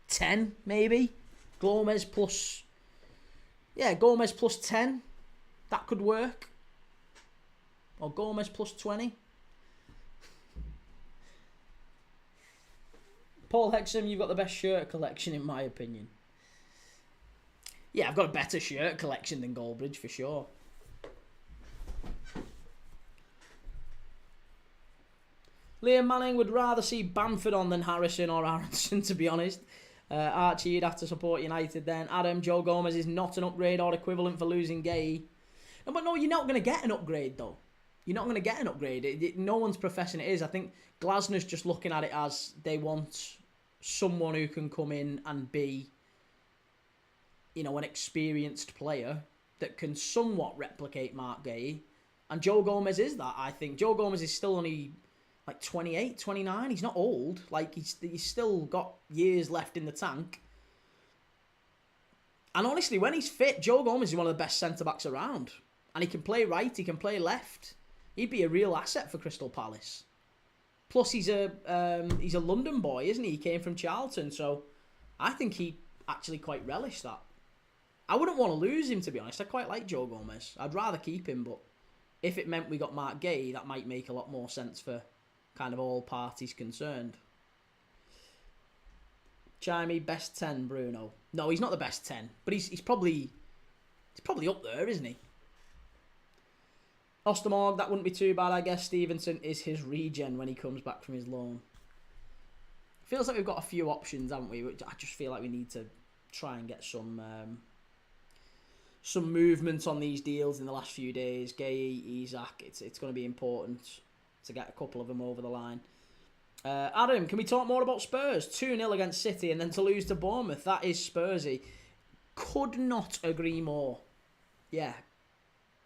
10, maybe. Gomez plus 10. That could work. Or Gomez plus 20. Paul Hexham, you've got the best shirt collection in my opinion. Yeah, I've got a better shirt collection than Goldbridge for sure. Liam Manning would rather see Bamford on than Harrison or Aronson, to be honest. Archie, you'd have to support United then. Adam, Joe Gomez is not an upgrade or equivalent for losing Gay. No, but no, you're not going to get an upgrade though. You're not going to get an upgrade. No one's professing it is. I think Glasner's just looking at it as they want someone who can come in and be, you know, an experienced player that can somewhat replicate Mark Gay. And Joe Gomez is that, I think. Joe Gomez is still only like 28, 29. He's not old. Like, he's still got years left in the tank. And honestly, when he's fit, Joe Gomez is one of the best centre-backs around. And he can play right, he can play left. He'd be a real asset for Crystal Palace. Plus, he's a London boy, isn't he? He came from Charlton, so I think he'd actually quite relish that. I wouldn't want to lose him, to be honest. I quite like Joe Gomez. I'd rather keep him, but if it meant we got Mark Gay, that might make a lot more sense for kind of all parties concerned. Chimey, best 10, Bruno. No, he's not the best 10, but he's probably up there, isn't he? Ostermorg, that wouldn't be too bad, I guess. Stevenson is his regen when he comes back from his loan. Feels like we've got a few options, haven't we? Which I just feel like we need to try and get some movement on these deals in the last few days. Gay, Isaac, it's going to be important to get a couple of them over the line. Adam, can we talk more about Spurs? 2-0 against City and then to lose to Bournemouth. That is Spursy. Could not agree more. Yeah.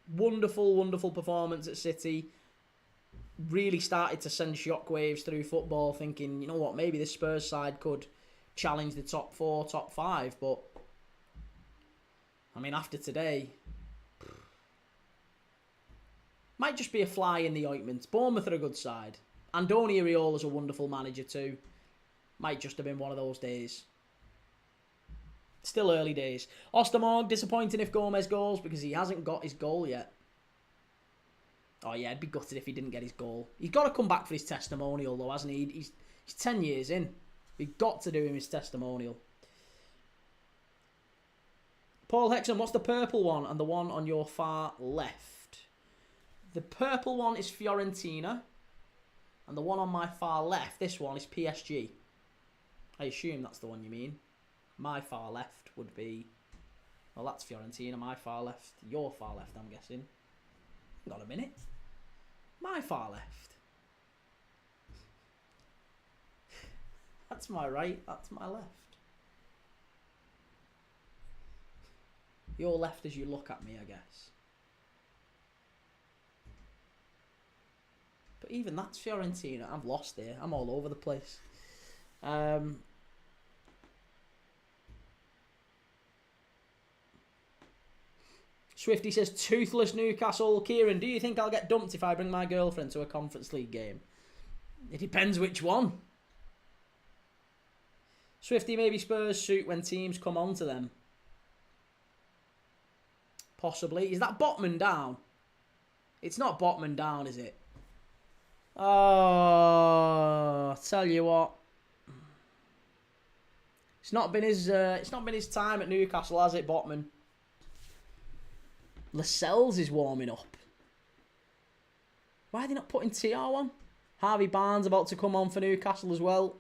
Wonderful, wonderful performance at City. Really started to send shockwaves through football, thinking, you know what, maybe this Spurs side could challenge the top 4, top 5. But, I mean, after today, might just be a fly in the ointment. Bournemouth are a good side. Andoni Iraola's a wonderful manager too. Might just have been one of those days. Still early days. Ostermorg, disappointing if Gomez goes because he hasn't got his goal yet. Oh yeah, I'd be gutted if he didn't get his goal. He's got to come back for his testimonial though, hasn't he? He's 10 years in. We've got to do him his testimonial. Paul Hexham, what's the purple one and the one on your far left? The purple one is Fiorentina. And the one on my far left, this one is PSG. I assume that's the one you mean. My far left would be... Well, that's Fiorentina. My far left. Your far left, I'm guessing. Hang on a minute. My far left. That's my right. That's my left. Your left as you look at me, I guess. But even that's Fiorentina. I'm lost here. I'm all over the place. Swifty says, toothless Newcastle. Kieran, do you think I'll get dumped if I bring my girlfriend to a Conference League game? It depends which one. Swifty, maybe Spurs suit when teams come on to them. Possibly. Is that Botman down? It's not Botman down, is it? Oh, tell you what. It's not been his time at Newcastle, has it, Botman? Lascelles is warming up. Why are they not putting TR on? Harvey Barnes about to come on for Newcastle as well.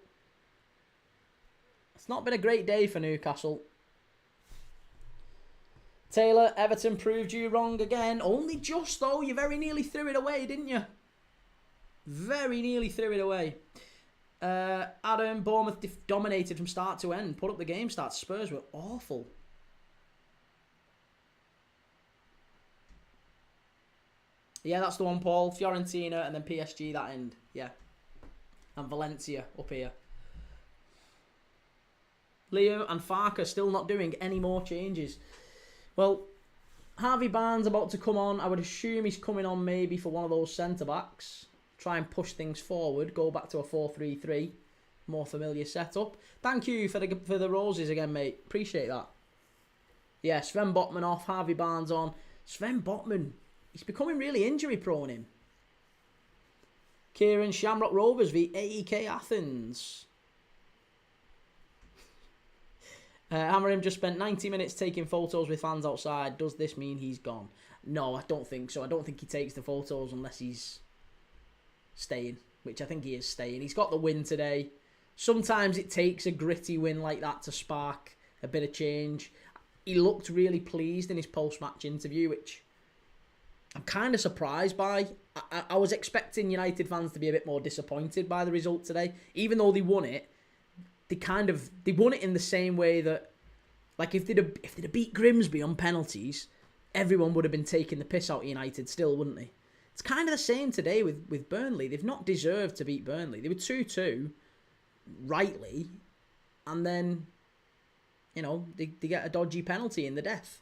It's not been a great day for Newcastle. Taylor, Everton proved you wrong again. Only just, though. You very nearly threw it away, didn't you? Very nearly threw it away. Adam, Bournemouth dominated from start to end. Put up the game start. Spurs were awful. Yeah, that's the one, Paul. Fiorentina and then PSG that end. Yeah. And Valencia up here. Leo and Farke still not doing any more changes. Well, Harvey Barnes about to come on. I would assume he's coming on maybe for one of those centre-backs. Try and push things forward. Go back to a 4-3-3. More familiar setup. Thank you for the roses again, mate. Appreciate that. Yeah, Sven Botman off. Harvey Barnes on. Sven Botman. He's becoming really injury-prone, him. Kieran, Shamrock Rovers v AEK Athens. Hammerim just spent 90 minutes taking photos with fans outside. Does this mean he's gone? No, I don't think so. I don't think he takes the photos unless he's staying, which I think he is staying. He's got the win today. Sometimes it takes a gritty win like that to spark a bit of change. He looked really pleased in his post-match interview, which I'm kind of surprised by. I was expecting United fans to be a bit more disappointed by the result today. Even though they won it, they won it in the same way that, like, if they'd have beat Grimsby on penalties, everyone would have been taking the piss out of United still, wouldn't they? It's kind of the same today with Burnley. They've not deserved to beat Burnley. They were 2-2, rightly, and then, you know, they get a dodgy penalty in the death.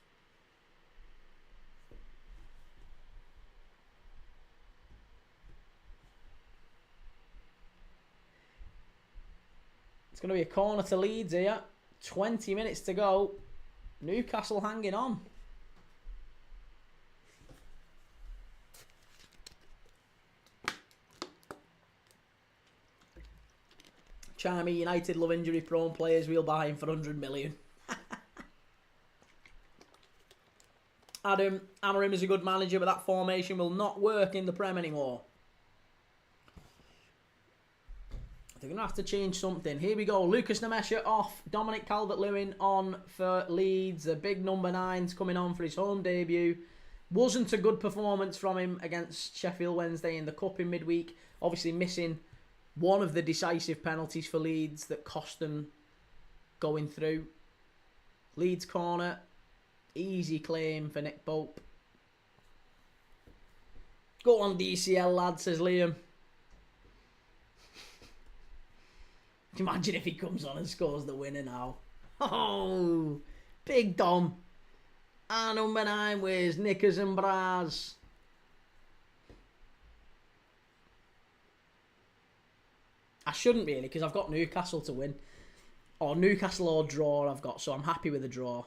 It's going to be a corner to Leeds here. 20 minutes to go. Newcastle hanging on. Charmy, United love injury-prone players. We'll buy him for 100 million. Adam, Amarim is a good manager, but that formation will not work in the Prem anymore. They're going to have to change something. Here we go. Lucas Nemesha off. Dominic Calvert-Lewin on for Leeds. The big number 9's coming on for his home debut. Wasn't a good performance from him against Sheffield Wednesday in the Cup in midweek. Obviously missing one of the decisive penalties for Leeds that cost them going through. Leeds corner. Easy claim for Nick Pope. Go on DCL, lad, says Liam. Imagine if he comes on and scores the winner now. Oh, big Dom. And number 9 with Knickers and Bras. I shouldn't really, because I've got Newcastle to win. Or Newcastle or draw I've got, so I'm happy with the draw.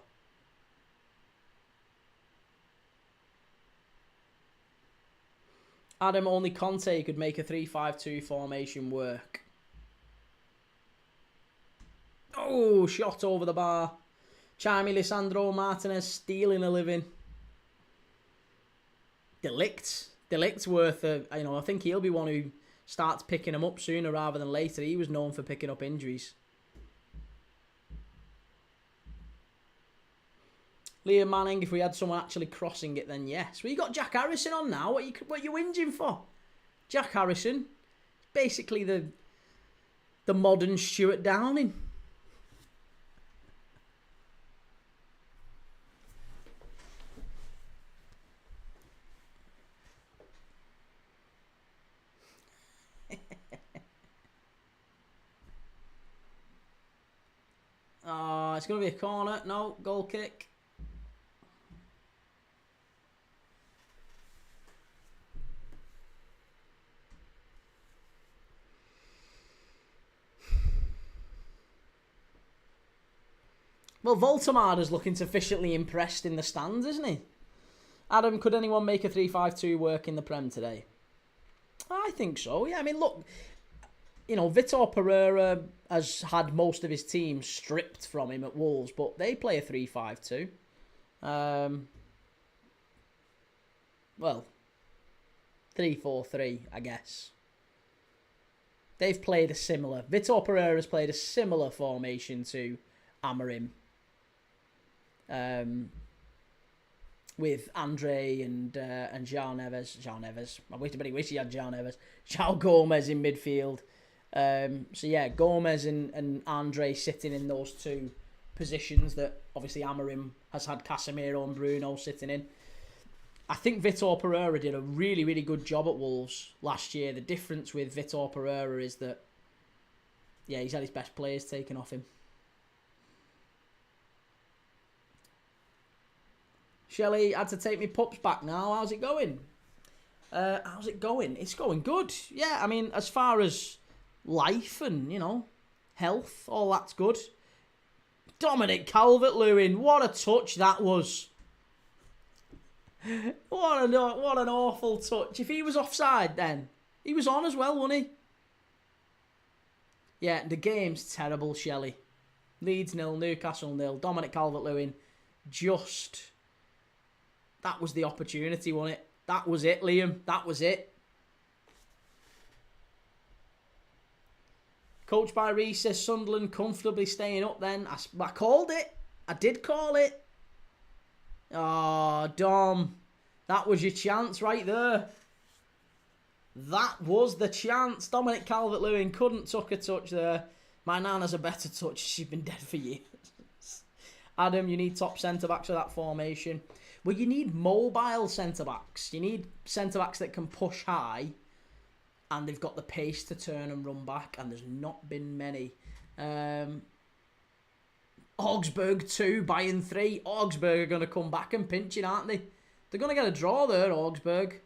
Adam, only Conte could make a 3-5-2 formation work. Oh, shot over the bar. Charmy Lisandro Martinez stealing a living. Delict De Ligt's worth I think he'll be one who starts picking them up sooner rather than later. He was known for picking up injuries. Liam Manning, if we had someone actually crossing it, then yes. Well, you got Jack Harrison on now. What are you whinging for? Jack Harrison, basically the modern Stuart Downing. Oh, it's going to be a corner. No, goal kick. Well, Voltemada's looking sufficiently impressed in the stands, isn't he? Adam, could anyone make a 3-5-2 work in the Prem today? I think so, yeah. I mean, look, Vitor Pereira has had most of his team stripped from him at Wolves, but they play a 3-5-2. Well, 3-4-3, I guess. They've played a similar... Vitor Pereira's played a similar formation to Amorim. With Andre and João Neves. I wish he had João Neves. João Gomez in midfield. So yeah, Gomez and Andre sitting in those two positions that obviously Amorim has had Casemiro and Bruno sitting in. I think Vitor Pereira did a really, really good job at Wolves last year. The difference with Vitor Pereira is that, yeah, he's had his best players taken off him. Shelley, had to take me pups back now. How's it going? It's going good. Yeah, I mean, as far as life and, health, all that's good. Dominic Calvert-Lewin, what a touch that was. What an awful touch. If he was offside then, he was on as well, wasn't he? Yeah, the game's terrible, Shelley. Leeds 0, Newcastle 0. Dominic Calvert-Lewin just... That was the opportunity, wasn't it? That was it, Liam. That was it. Coached by Reece says Sunderland comfortably staying up then. I called it. I did call it. Oh, Dom. That was your chance right there. That was the chance. Dominic Calvert-Lewin couldn't tuck a touch there. My nana's a better touch. She's been dead for years. Adam, you need top centre-backs for that formation. Well, you need mobile centre-backs. You need centre-backs that can push high and they've got the pace to turn and run back, and there's not been many. Augsburg 2, Bayern 3. Augsburg are going to come back and pinch it, aren't they? They're going to get a draw there, Augsburg.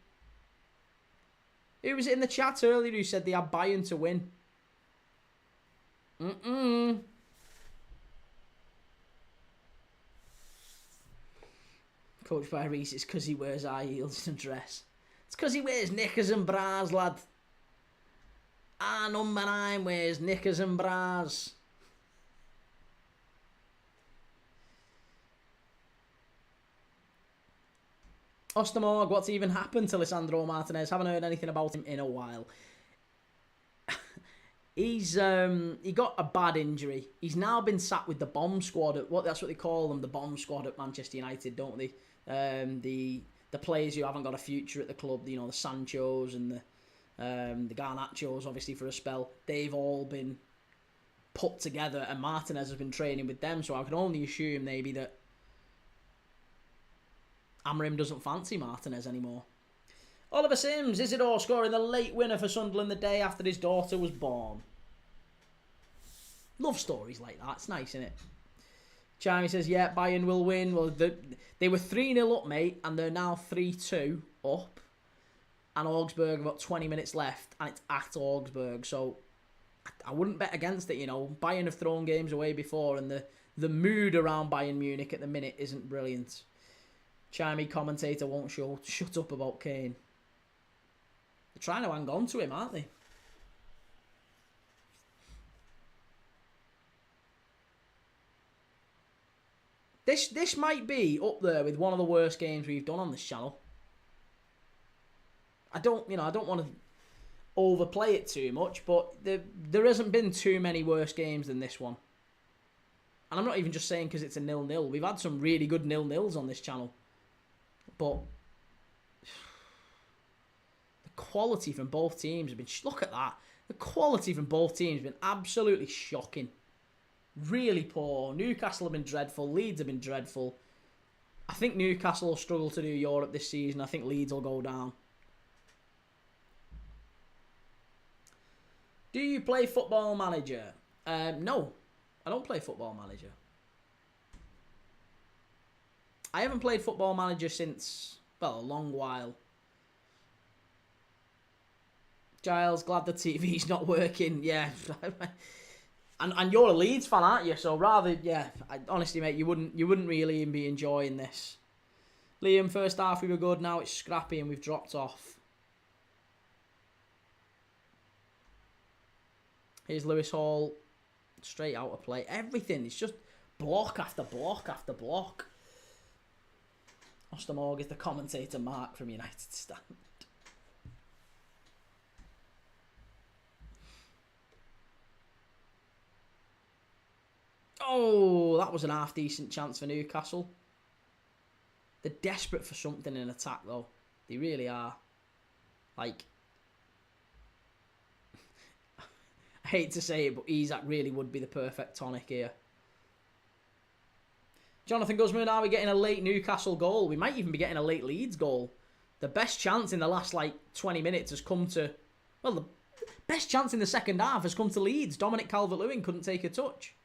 Who was it in the chat earlier who said they had Bayern to win? Coached by Reece, it's because he wears high heels and dress. It's because he wears knickers and bras, lad. Number 9 wears knickers and bras. Ostermorg, what's even happened to Lisandro Martinez? Haven't heard anything about him in a while. He got a bad injury. He's now been sat with the bomb squad that's what they call them, the bomb squad at Manchester United, don't they? The players who haven't got a future at the club, the Sanchos and the Garnachos, obviously for a spell. They've all been put together, and Martinez has been training with them. So I can only assume maybe that Amorim doesn't fancy Martinez anymore. Oliver Sims, Isidore scoring the late winner for Sunderland the day after his daughter was born. Love stories like that. It's nice, isn't it? Charmy says, yeah, Bayern will win. Well, they were 3-0 up, mate, and they're now 3-2 up. And Augsburg have got 20 minutes left, and it's at Augsburg. So I wouldn't bet against it, Bayern have thrown games away before, and the mood around Bayern Munich at the minute isn't brilliant. Charmy commentator won't shut up about Kane. They're trying to hang on to him, aren't they? This might be up there with one of the worst games we've done on this channel. I don't want to overplay it too much, but there hasn't been too many worse games than this one. And I'm not even just saying because it's a 0-0. We've had some really good 0-0s on this channel. But the quality from both teams have been... Look at that. The quality from both teams has been absolutely shocking. Really poor. Newcastle have been dreadful. Leeds have been dreadful. I think Newcastle will struggle to do Europe this season. I think Leeds will go down. Do you play Football Manager? No. I don't play Football Manager. I haven't played Football Manager since, well, a long while. Giles, glad the TV's not working. Yeah. and you're a Leeds fan, aren't you? So rather, yeah, honestly, mate, you wouldn't really be enjoying this. Liam, first half we were good, now it's scrappy and we've dropped off. Here's Lewis Hall. Straight out of play. Everything. It's just block after block after block. Ostermorg is the commentator Mark from United Stand. Oh, that was an half-decent chance for Newcastle. They're desperate for something in attack, though. They really are. Like... I hate to say it, but Isak really would be the perfect tonic here. Jonathan Guzman, are we getting a late Newcastle goal? We might even be getting a late Leeds goal. The best chance in the last, 20 minutes has come to... Well, the best chance in the second half has come to Leeds. Dominic Calvert-Lewin couldn't take a touch.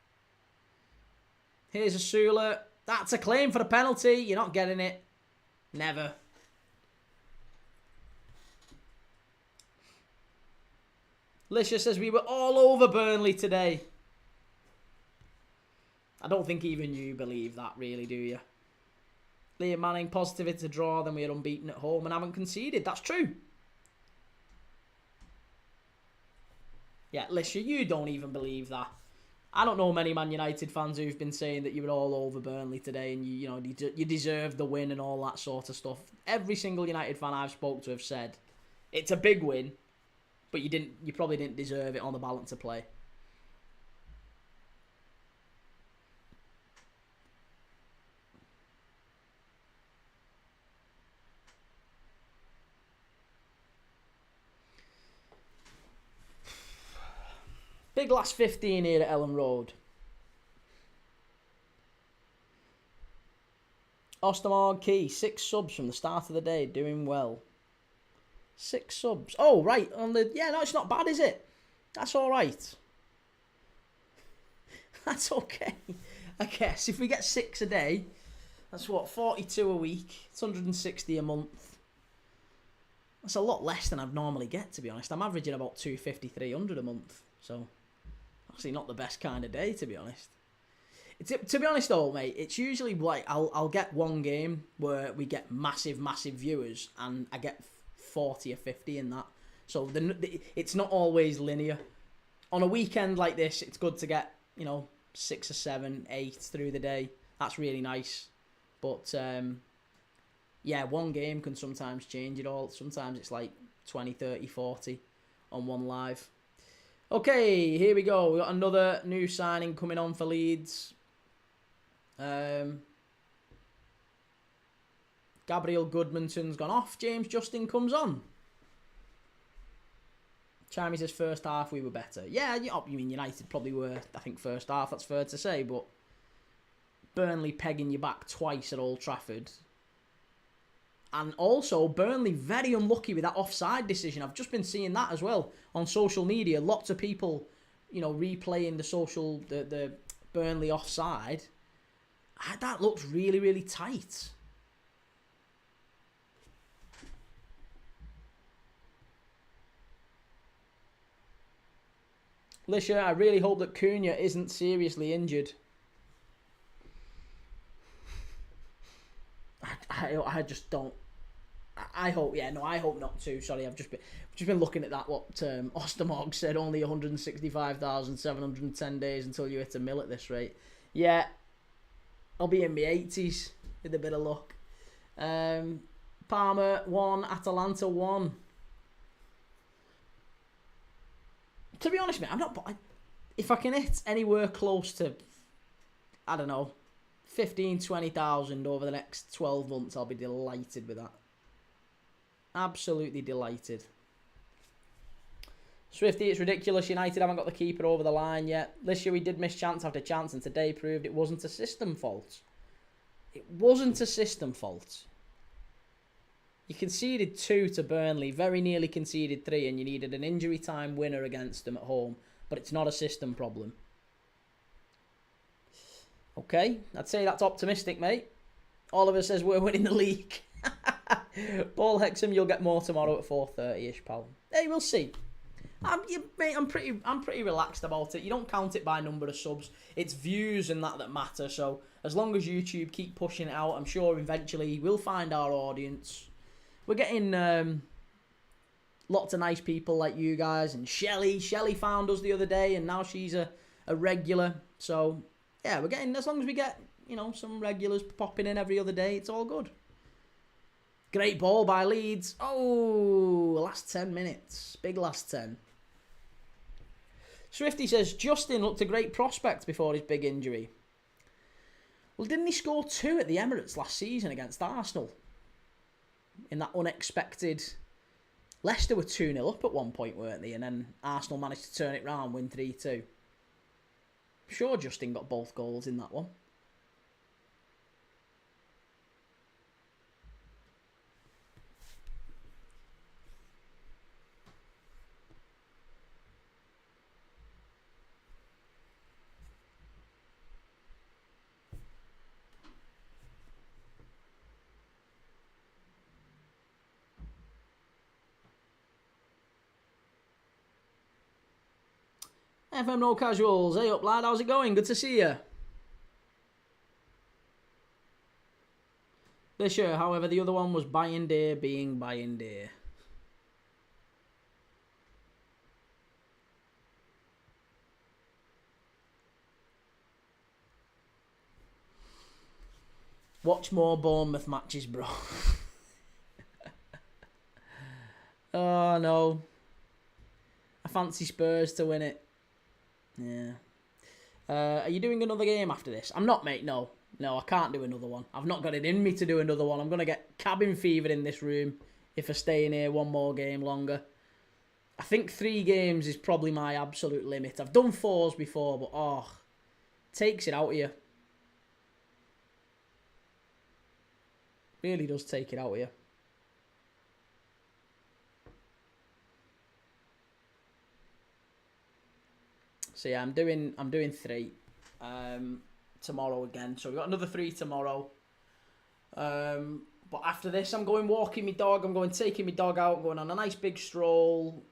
Here's Asula. That's a claim for the penalty. You're not getting it. Never. Lisha says we were all over Burnley today. I don't think even you believe that, really, do you? Liam Manning, positive it's a draw, then we're unbeaten at home and haven't conceded. That's true. Yeah, Lisha, you don't even believe that. I don't know many Man United fans who've been saying that you were all over Burnley today and you deserved the win and all that sort of stuff. Every single United fan I've spoke to have said it's a big win, but you probably didn't deserve it on the balance of play. Big last 15 here at Elland Road. Ostermorg Key, 6 subs from the start of the day, doing well. 6 subs. Oh, right. Yeah, no, it's not bad, is it? That's all right. That's okay. I guess if we get 6 a day, that's what, 42 a week. It's 160 a month. That's a lot less than I'd normally get, to be honest. I'm averaging about 250, 300 a month. So, actually not the best kind of day, to be honest. To be honest though, mate, it's usually like I'll get one game where we get massive viewers and I get 40 or 50 in that. So it's not always linear. On a weekend like this, it's good to get, 6 or 7, 8 through the day. That's really nice. But, yeah, one game can sometimes change it all. Sometimes it's like 20, 30, 40 on one live. Okay, here we go. We got another new signing coming on for Leeds. Gabriel Goodmanton's gone off. James Justin comes on. Charmy says first half we were better. Yeah, you mean United probably were, I think, first half. That's fair to say. But Burnley pegging you back twice at Old Trafford. And also, Burnley very unlucky with that offside decision. I've just been seeing that as well on social media. Lots of people, replaying the Burnley offside. That looks really, really tight. Lisha, I really hope that Cunha isn't seriously injured. I just don't. I hope, I hope not too. Sorry, I've just been looking at that. What Ostermorg said, only 165,710 days until you hit a mil at this rate. Yeah, I'll be in my 80s with a bit of luck. Parma 1, Atalanta 1. To be honest, mate, I'm not... If I can hit anywhere close to, I don't know, 15, 20,000 over the next 12 months, I'll be delighted with that. Absolutely delighted. Swifty, it's ridiculous. United haven't got the keeper over the line yet. This year we did miss chance after chance, and today proved it wasn't a system fault. It wasn't a system fault. You conceded 2 to Burnley, very nearly conceded 3, and you needed an injury time winner against them at home. But it's not a system problem. Okay, I'd say that's optimistic, mate. Oliver says we're winning the league. Paul Hexham, you'll get more tomorrow at 4:30ish, pal. Hey, we'll see. Mate, I'm pretty relaxed about it. You don't count it by number of subs. It's views and that matter. So as long as YouTube keep pushing it out, I'm sure eventually we'll find our audience. We're getting lots of nice people like you guys, and Shelley. Shelley found us the other day, and now she's a regular. So yeah, we're getting, as long as we get, you know, some regulars popping in every other day, it's all good. Great ball by Leeds. Oh, last 10 minutes. Big last 10. Swifty says, Justin looked a great prospect before his big injury. Well, didn't he score 2 at the Emirates last season against Arsenal? In that unexpected... Leicester were 2-0 up at one point, weren't they? And then Arsenal managed to turn it round, win 3-2. I'm sure Justin got both goals in that one. FM No Casuals, hey up lad, how's it going? Good to see you. This year, however, the other one was buying day being buying day. Watch more Bournemouth matches, bro. Oh no. I fancy Spurs to win it. Yeah. Are you doing another game after this? I'm not, mate. No, I can't do another one. I've not got it in me to do another one. I'm going to get cabin fever in this room if I stay in here one more game longer. I think 3 games is probably my absolute limit. I've done 4s before, but takes it out of you. Really does take it out of you. So yeah, I'm doing 3 tomorrow again. So we've got another 3 tomorrow. But after this, I'm going walking my dog. I'm going taking my dog out. I'm going on a nice big stroll.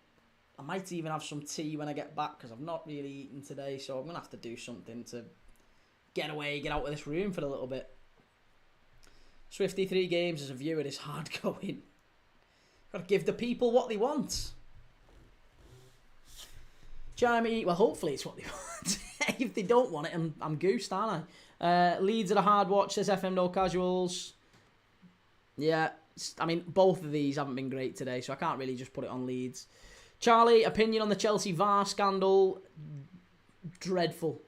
I might even have some tea when I get back because I've not really eaten today. So I'm going to have to do something to get away, get out of this room for a little bit. Swifty 3 games as a viewer is hard going. Got to give the people what they want. Jeremy, well, hopefully it's what they want. If they don't want it, I'm goosed, aren't I? Leeds are a hard watch, says FM No Casuals. Yeah, I mean, both of these haven't been great today, so I can't really just put it on Leeds. Charlie, opinion on the Chelsea VAR scandal? Dreadful.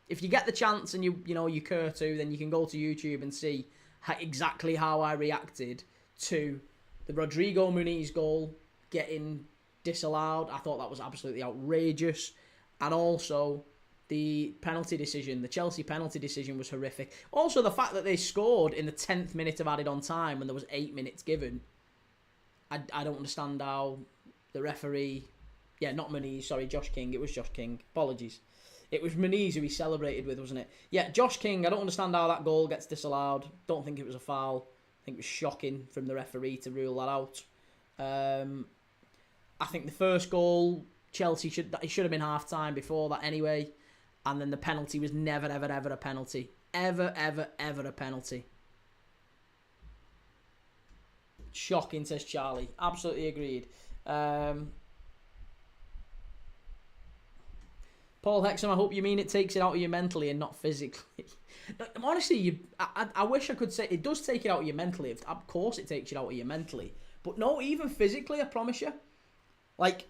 If you get the chance and you care to, then you can go to YouTube and see exactly how I reacted to the Rodrigo Muniz goal getting disallowed. I thought that was absolutely outrageous. And also the penalty decision, the Chelsea penalty decision was horrific. Also the fact that they scored in the 10th minute of added on time when there was 8 minutes given. I don't understand how the referee... Yeah, not Muniz, sorry, Josh King. It was Josh King. Apologies. It was Muniz who he celebrated with, wasn't it? Yeah, Josh King, I don't understand how that goal gets disallowed. Don't think it was a foul. I think it was shocking from the referee to rule that out. I think the first goal, Chelsea should have been half-time before that anyway. And then the penalty was never, ever, ever a penalty. Ever, ever, ever a penalty. Shocking, says Charlie. Absolutely agreed. Paul Hexham, I hope you mean it takes it out of you mentally and not physically. Honestly, I wish I could say it does take it out of you mentally. Of course it takes it out of you mentally. But no, even physically, I promise you. Like,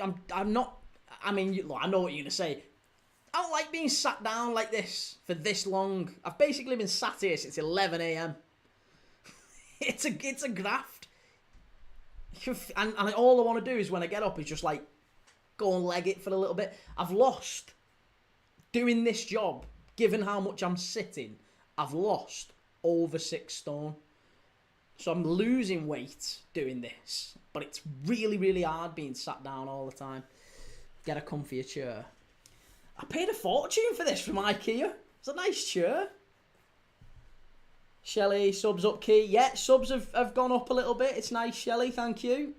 I'm not. I mean, look, I know what you're gonna say. I don't like being sat down like this for this long. I've basically been sat here since 11 a.m. It's a graft. And all I want to do is when I get up is just like go and leg it for a little bit. I've lost doing this job, given how much I'm sitting. I've lost over 6 stone. So I'm losing weight doing this. But it's really, really hard being sat down all the time. Get a comfier chair. I paid a fortune for this from IKEA. It's a nice chair. Shelley, subs up, Key. Yeah, subs have gone up a little bit. It's nice, Shelley. Thank you.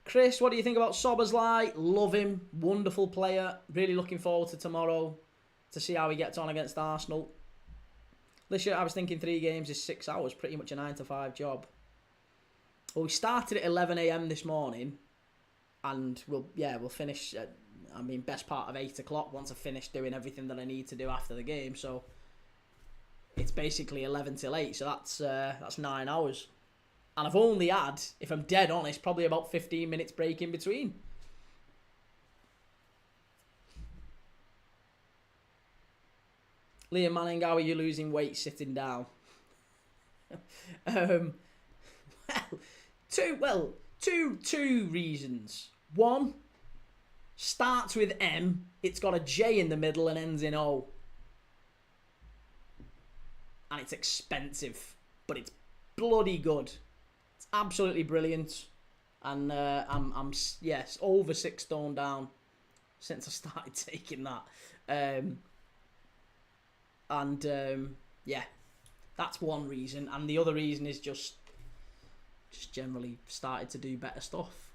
Chris, what do you think about Szoboszlai? Love him. Wonderful player. Really looking forward to tomorrow to see how he gets on against Arsenal. This year, I was thinking 3 games is 6 hours. Pretty much a 9 to 5 job. Well, we started at 11 a.m. this morning. And we'll finish at, best part of 8 o'clock once I've finished doing everything that I need to do after the game. So it's basically 11 till 8. So that's 9 hours. And I've only had, if I'm dead honest, probably about 15 minutes break in between. Liam Manning, how are you losing weight sitting down? Two reasons. One, starts with M, it's got a J in the middle and ends in O. And it's expensive, but it's bloody good. It's absolutely brilliant. And I'm over 6 stone down since I started taking that. That's one reason. And the other reason is just generally started to do better stuff.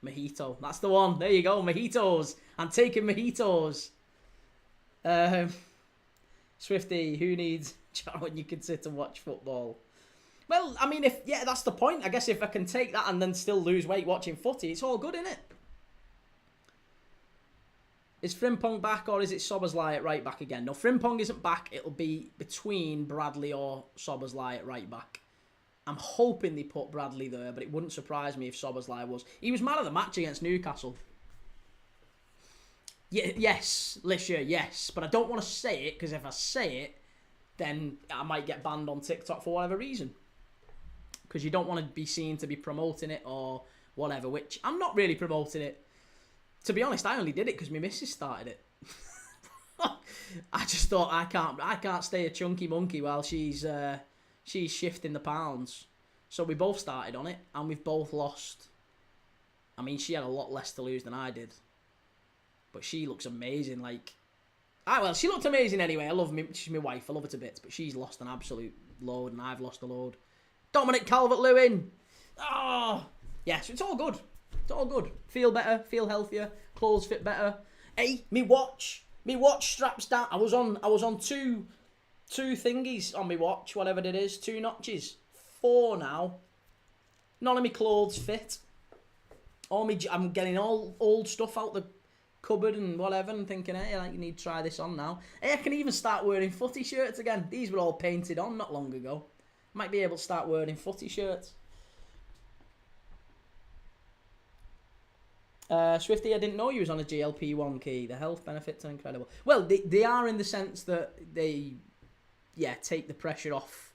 Mojito. That's the one. There you go. Mojitos. I'm taking mojitos. Swifty, who needs John when you can sit and watch football? Well, I mean, that's the point. I guess if I can take that and then still lose weight watching footy, it's all good, isn't it? Is Frimpong back or is it Szoboszlai at right back again? No, Frimpong isn't back. It'll be between Bradley or Szoboszlai at right back. I'm hoping they put Bradley there, but it wouldn't surprise me if Szoboszlai was. He was man of the match against Newcastle. Yeah, yes, Lisha, yes. But I don't want to say it, because if I say it, then I might get banned on TikTok for whatever reason. Because you don't want to be seen to be promoting it or whatever, which I'm not really promoting it. To be honest, I only did it because my missus started it. I just thought I can't stay a chunky monkey while she's shifting the pounds. So we both started on it and we've both lost. I mean, she had a lot less to lose than I did. But she looks amazing. She looked amazing anyway. I love me. She's my wife. I love her to bits. But she's lost an absolute load and I've lost a load. Dominic Calvert-Lewin. Oh, yes, it's all good. It's all good. Feel better. Feel healthier. Clothes fit better. Hey, me watch straps down. I was on two thingies on my watch, whatever it is, 2 notches. 4 now. None of my clothes fit. I'm getting all old stuff out the cupboard and whatever and thinking, hey, you need to try this on now. Hey, I can even start wearing footy shirts again. These were all painted on not long ago. Might be able to start wearing footy shirts. Swifty, I didn't know you was on a GLP-1 Key. The health benefits are incredible. Well, they are in the sense that they, take the pressure off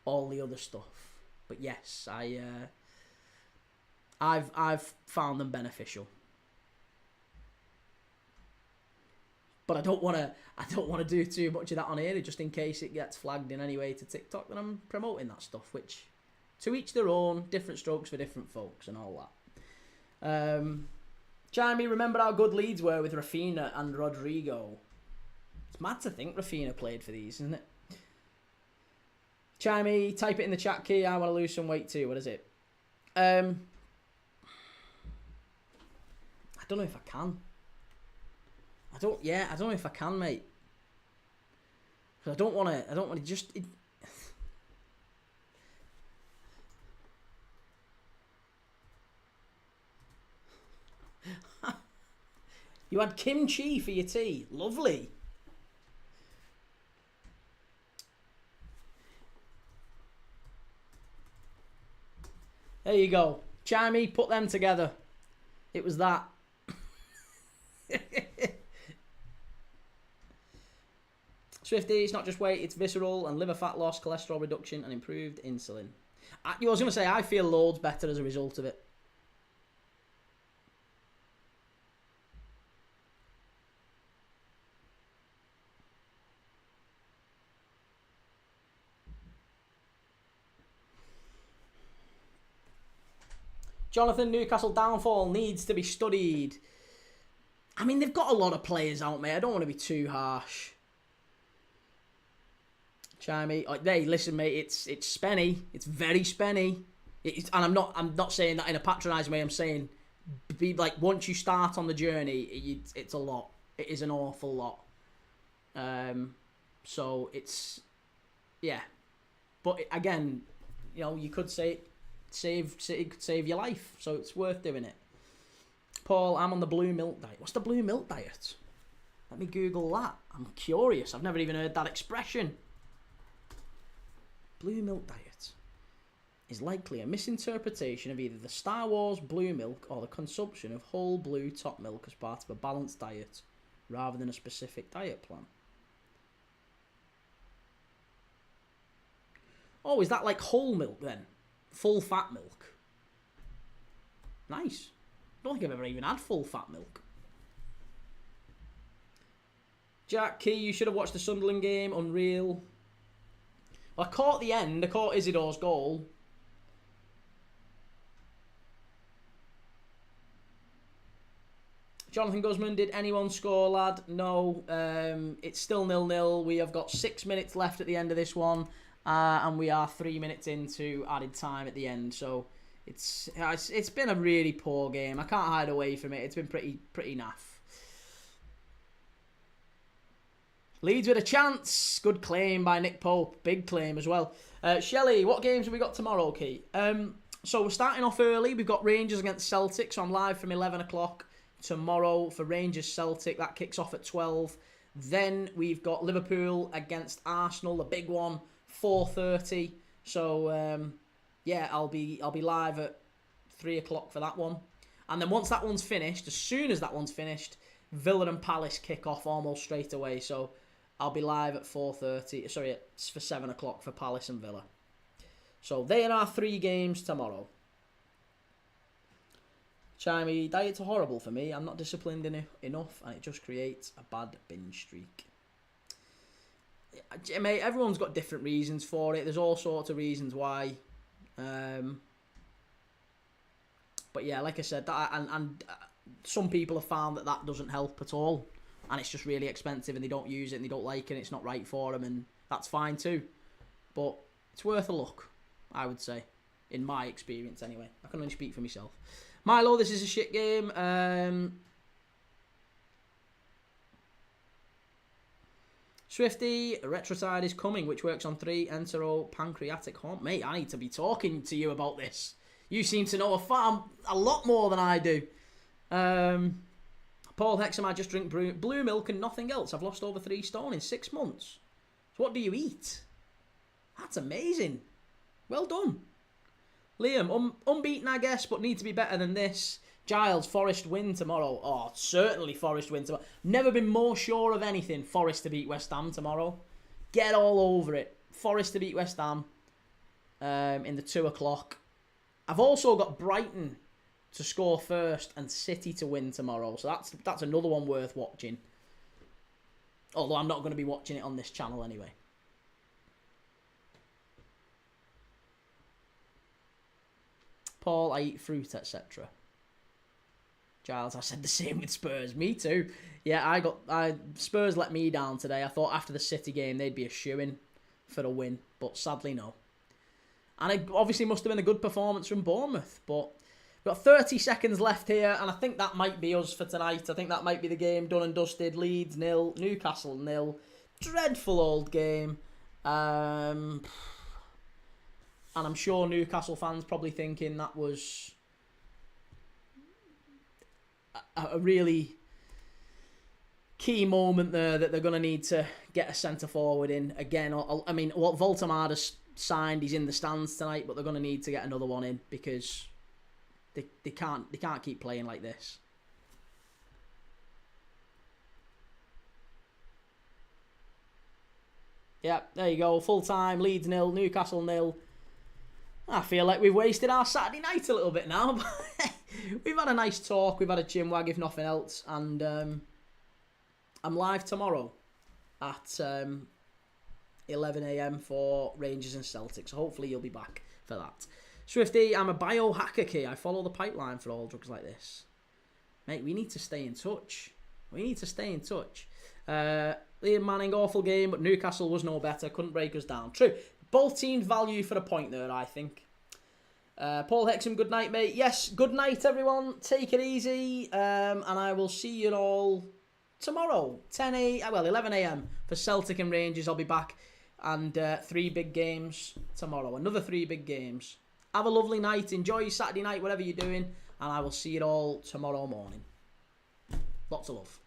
all the other stuff. But yes, I've found them beneficial. But I don't want to do too much of that on here, just in case it gets flagged in any way to TikTok that I'm promoting that stuff. Which, to each their own, different strokes for different folks and all that. Jamie, remember how good Leeds were with Rafinha and Rodrigo? It's mad to think Rafinha played for these, isn't it? Jamie, type it in the chat, Key. I want to lose some weight too. What is it? I don't know if I can. I don't know if I can, mate. Because I don't want to just... You had kimchi for your tea. Lovely. There you go. Chimey, put them together. It was that. Swifty, it's not just weight, it's visceral and liver fat loss, cholesterol reduction and improved insulin. I was going to say, I feel loads better as a result of it. Jonathan, Newcastle downfall needs to be studied. I mean, they've got a lot of players out, mate. I don't want to be too harsh. Chimey, hey, listen, mate. It's spenny. It's very spenny. And I'm not saying that in a patronising way. I'm saying, once you start on the journey, it's a lot. It is an awful lot. So it's, yeah. But again, you could say it could save your life. So it's worth doing it. Paul, I'm on the blue milk diet. What's the blue milk diet? Let me Google that. I'm curious. I've never even heard that expression. Blue milk diet is likely a misinterpretation of either the Star Wars blue milk or the consumption of whole blue top milk as part of a balanced diet, rather than a specific diet plan. Oh, is that like whole milk then? Full fat milk? Nice. I don't think I've ever even had full fat milk. Jack, Key, you should have watched the Sunderland game. Unreal. Well, I caught the end. I caught Isidore's goal. Jonathan Guzman, did anyone score, lad? No. It's still 0-0. We have got 6 minutes left at the end of this one. And we are 3 minutes into added time at the end. So it's been a really poor game. I can't hide away from it. It's been pretty naff. Leeds with a chance. Good claim by Nick Pope. Big claim as well. Shelley, what games have we got tomorrow, Key? So we're starting off early. We've got Rangers against Celtic. So I'm live from 11 o'clock tomorrow for Rangers Celtic. That kicks off at 12. Then we've got Liverpool against Arsenal, the big one, 4:30. So yeah, I'll be live at 3 o'clock for that one. And then once that one's finished, as soon as that one's finished, Villa and Palace kick off almost straight away. So I'll be live at 4:30. Sorry, it's for 7 o'clock for Palace and Villa. So there are 3 games tomorrow. Chimey, diets are horrible for me. I'm not disciplined enough, and it just creates a bad binge streak. Mate, everyone's got different reasons for it. There's all sorts of reasons why. But yeah, like I said, that and some people have found that doesn't help at all, and it's just really expensive, and they don't use it, and they don't like it, and it's not right for them, and that's fine too. But it's worth a look, I would say, in my experience anyway. I can only speak for myself. Milo, this is a shit game. Swifty, Retroside is coming, which works on 3 enteropancreatic hormone. Mate, I need to be talking to you about this. You seem to know a lot more than I do. Paul Hexham, I just drink blue milk and nothing else. I've lost over 3 stone in 6 months. So what do you eat? That's amazing. Well done. Liam, unbeaten, I guess, but need to be better than this. Giles, Forest win tomorrow. Oh, certainly Forest win tomorrow. Never been more sure of anything. Forest to beat West Ham tomorrow. Get all over it. Forest to beat West Ham in the 2 o'clock. I've also got Brighton to score first and City to win tomorrow. So that's another one worth watching. Although I'm not going to be watching it on this channel anyway. Paul, I eat fruit, etc. Giles, I said the same with Spurs. Me too. Yeah, Spurs let me down today. I thought after the City game they'd be a shoo-in for a win, but sadly no. And it obviously must have been a good performance from Bournemouth, but we've got 30 seconds left here, and I think that might be us for tonight. I think that might be the game done and dusted. Leeds 0, Newcastle 0. Dreadful old game. And I'm sure Newcastle fans probably thinking that was a really key moment there that they're going to need to get a centre forward in again. I mean, what Voltemada's signed. He's in the stands tonight, but they're going to need to get another one in because they can't keep playing like this. Yeah, there you go. Full time. Leeds 0, Newcastle 0. I feel like we've wasted our Saturday night a little bit now. We've had a nice talk. We've had a chinwag, if nothing else. And I'm live tomorrow at 11 a.m. for Rangers and Celtics. So hopefully you'll be back for that. Swifty, I'm a biohacker, Key. I follow the pipeline for all drugs like this. Mate, we need to stay in touch. Liam Manning, awful game, but Newcastle was no better. Couldn't break us down. True. Both teams value for a point there, I think. Paul Hexham, good night, mate. Yes, good night, everyone. Take it easy. And I will see you all tomorrow. 11 a.m. for Celtic and Rangers. I'll be back. And 3 big games tomorrow. Another 3 big games. Have a lovely night. Enjoy your Saturday night, whatever you're doing. And I will see you all tomorrow morning. Lots of love.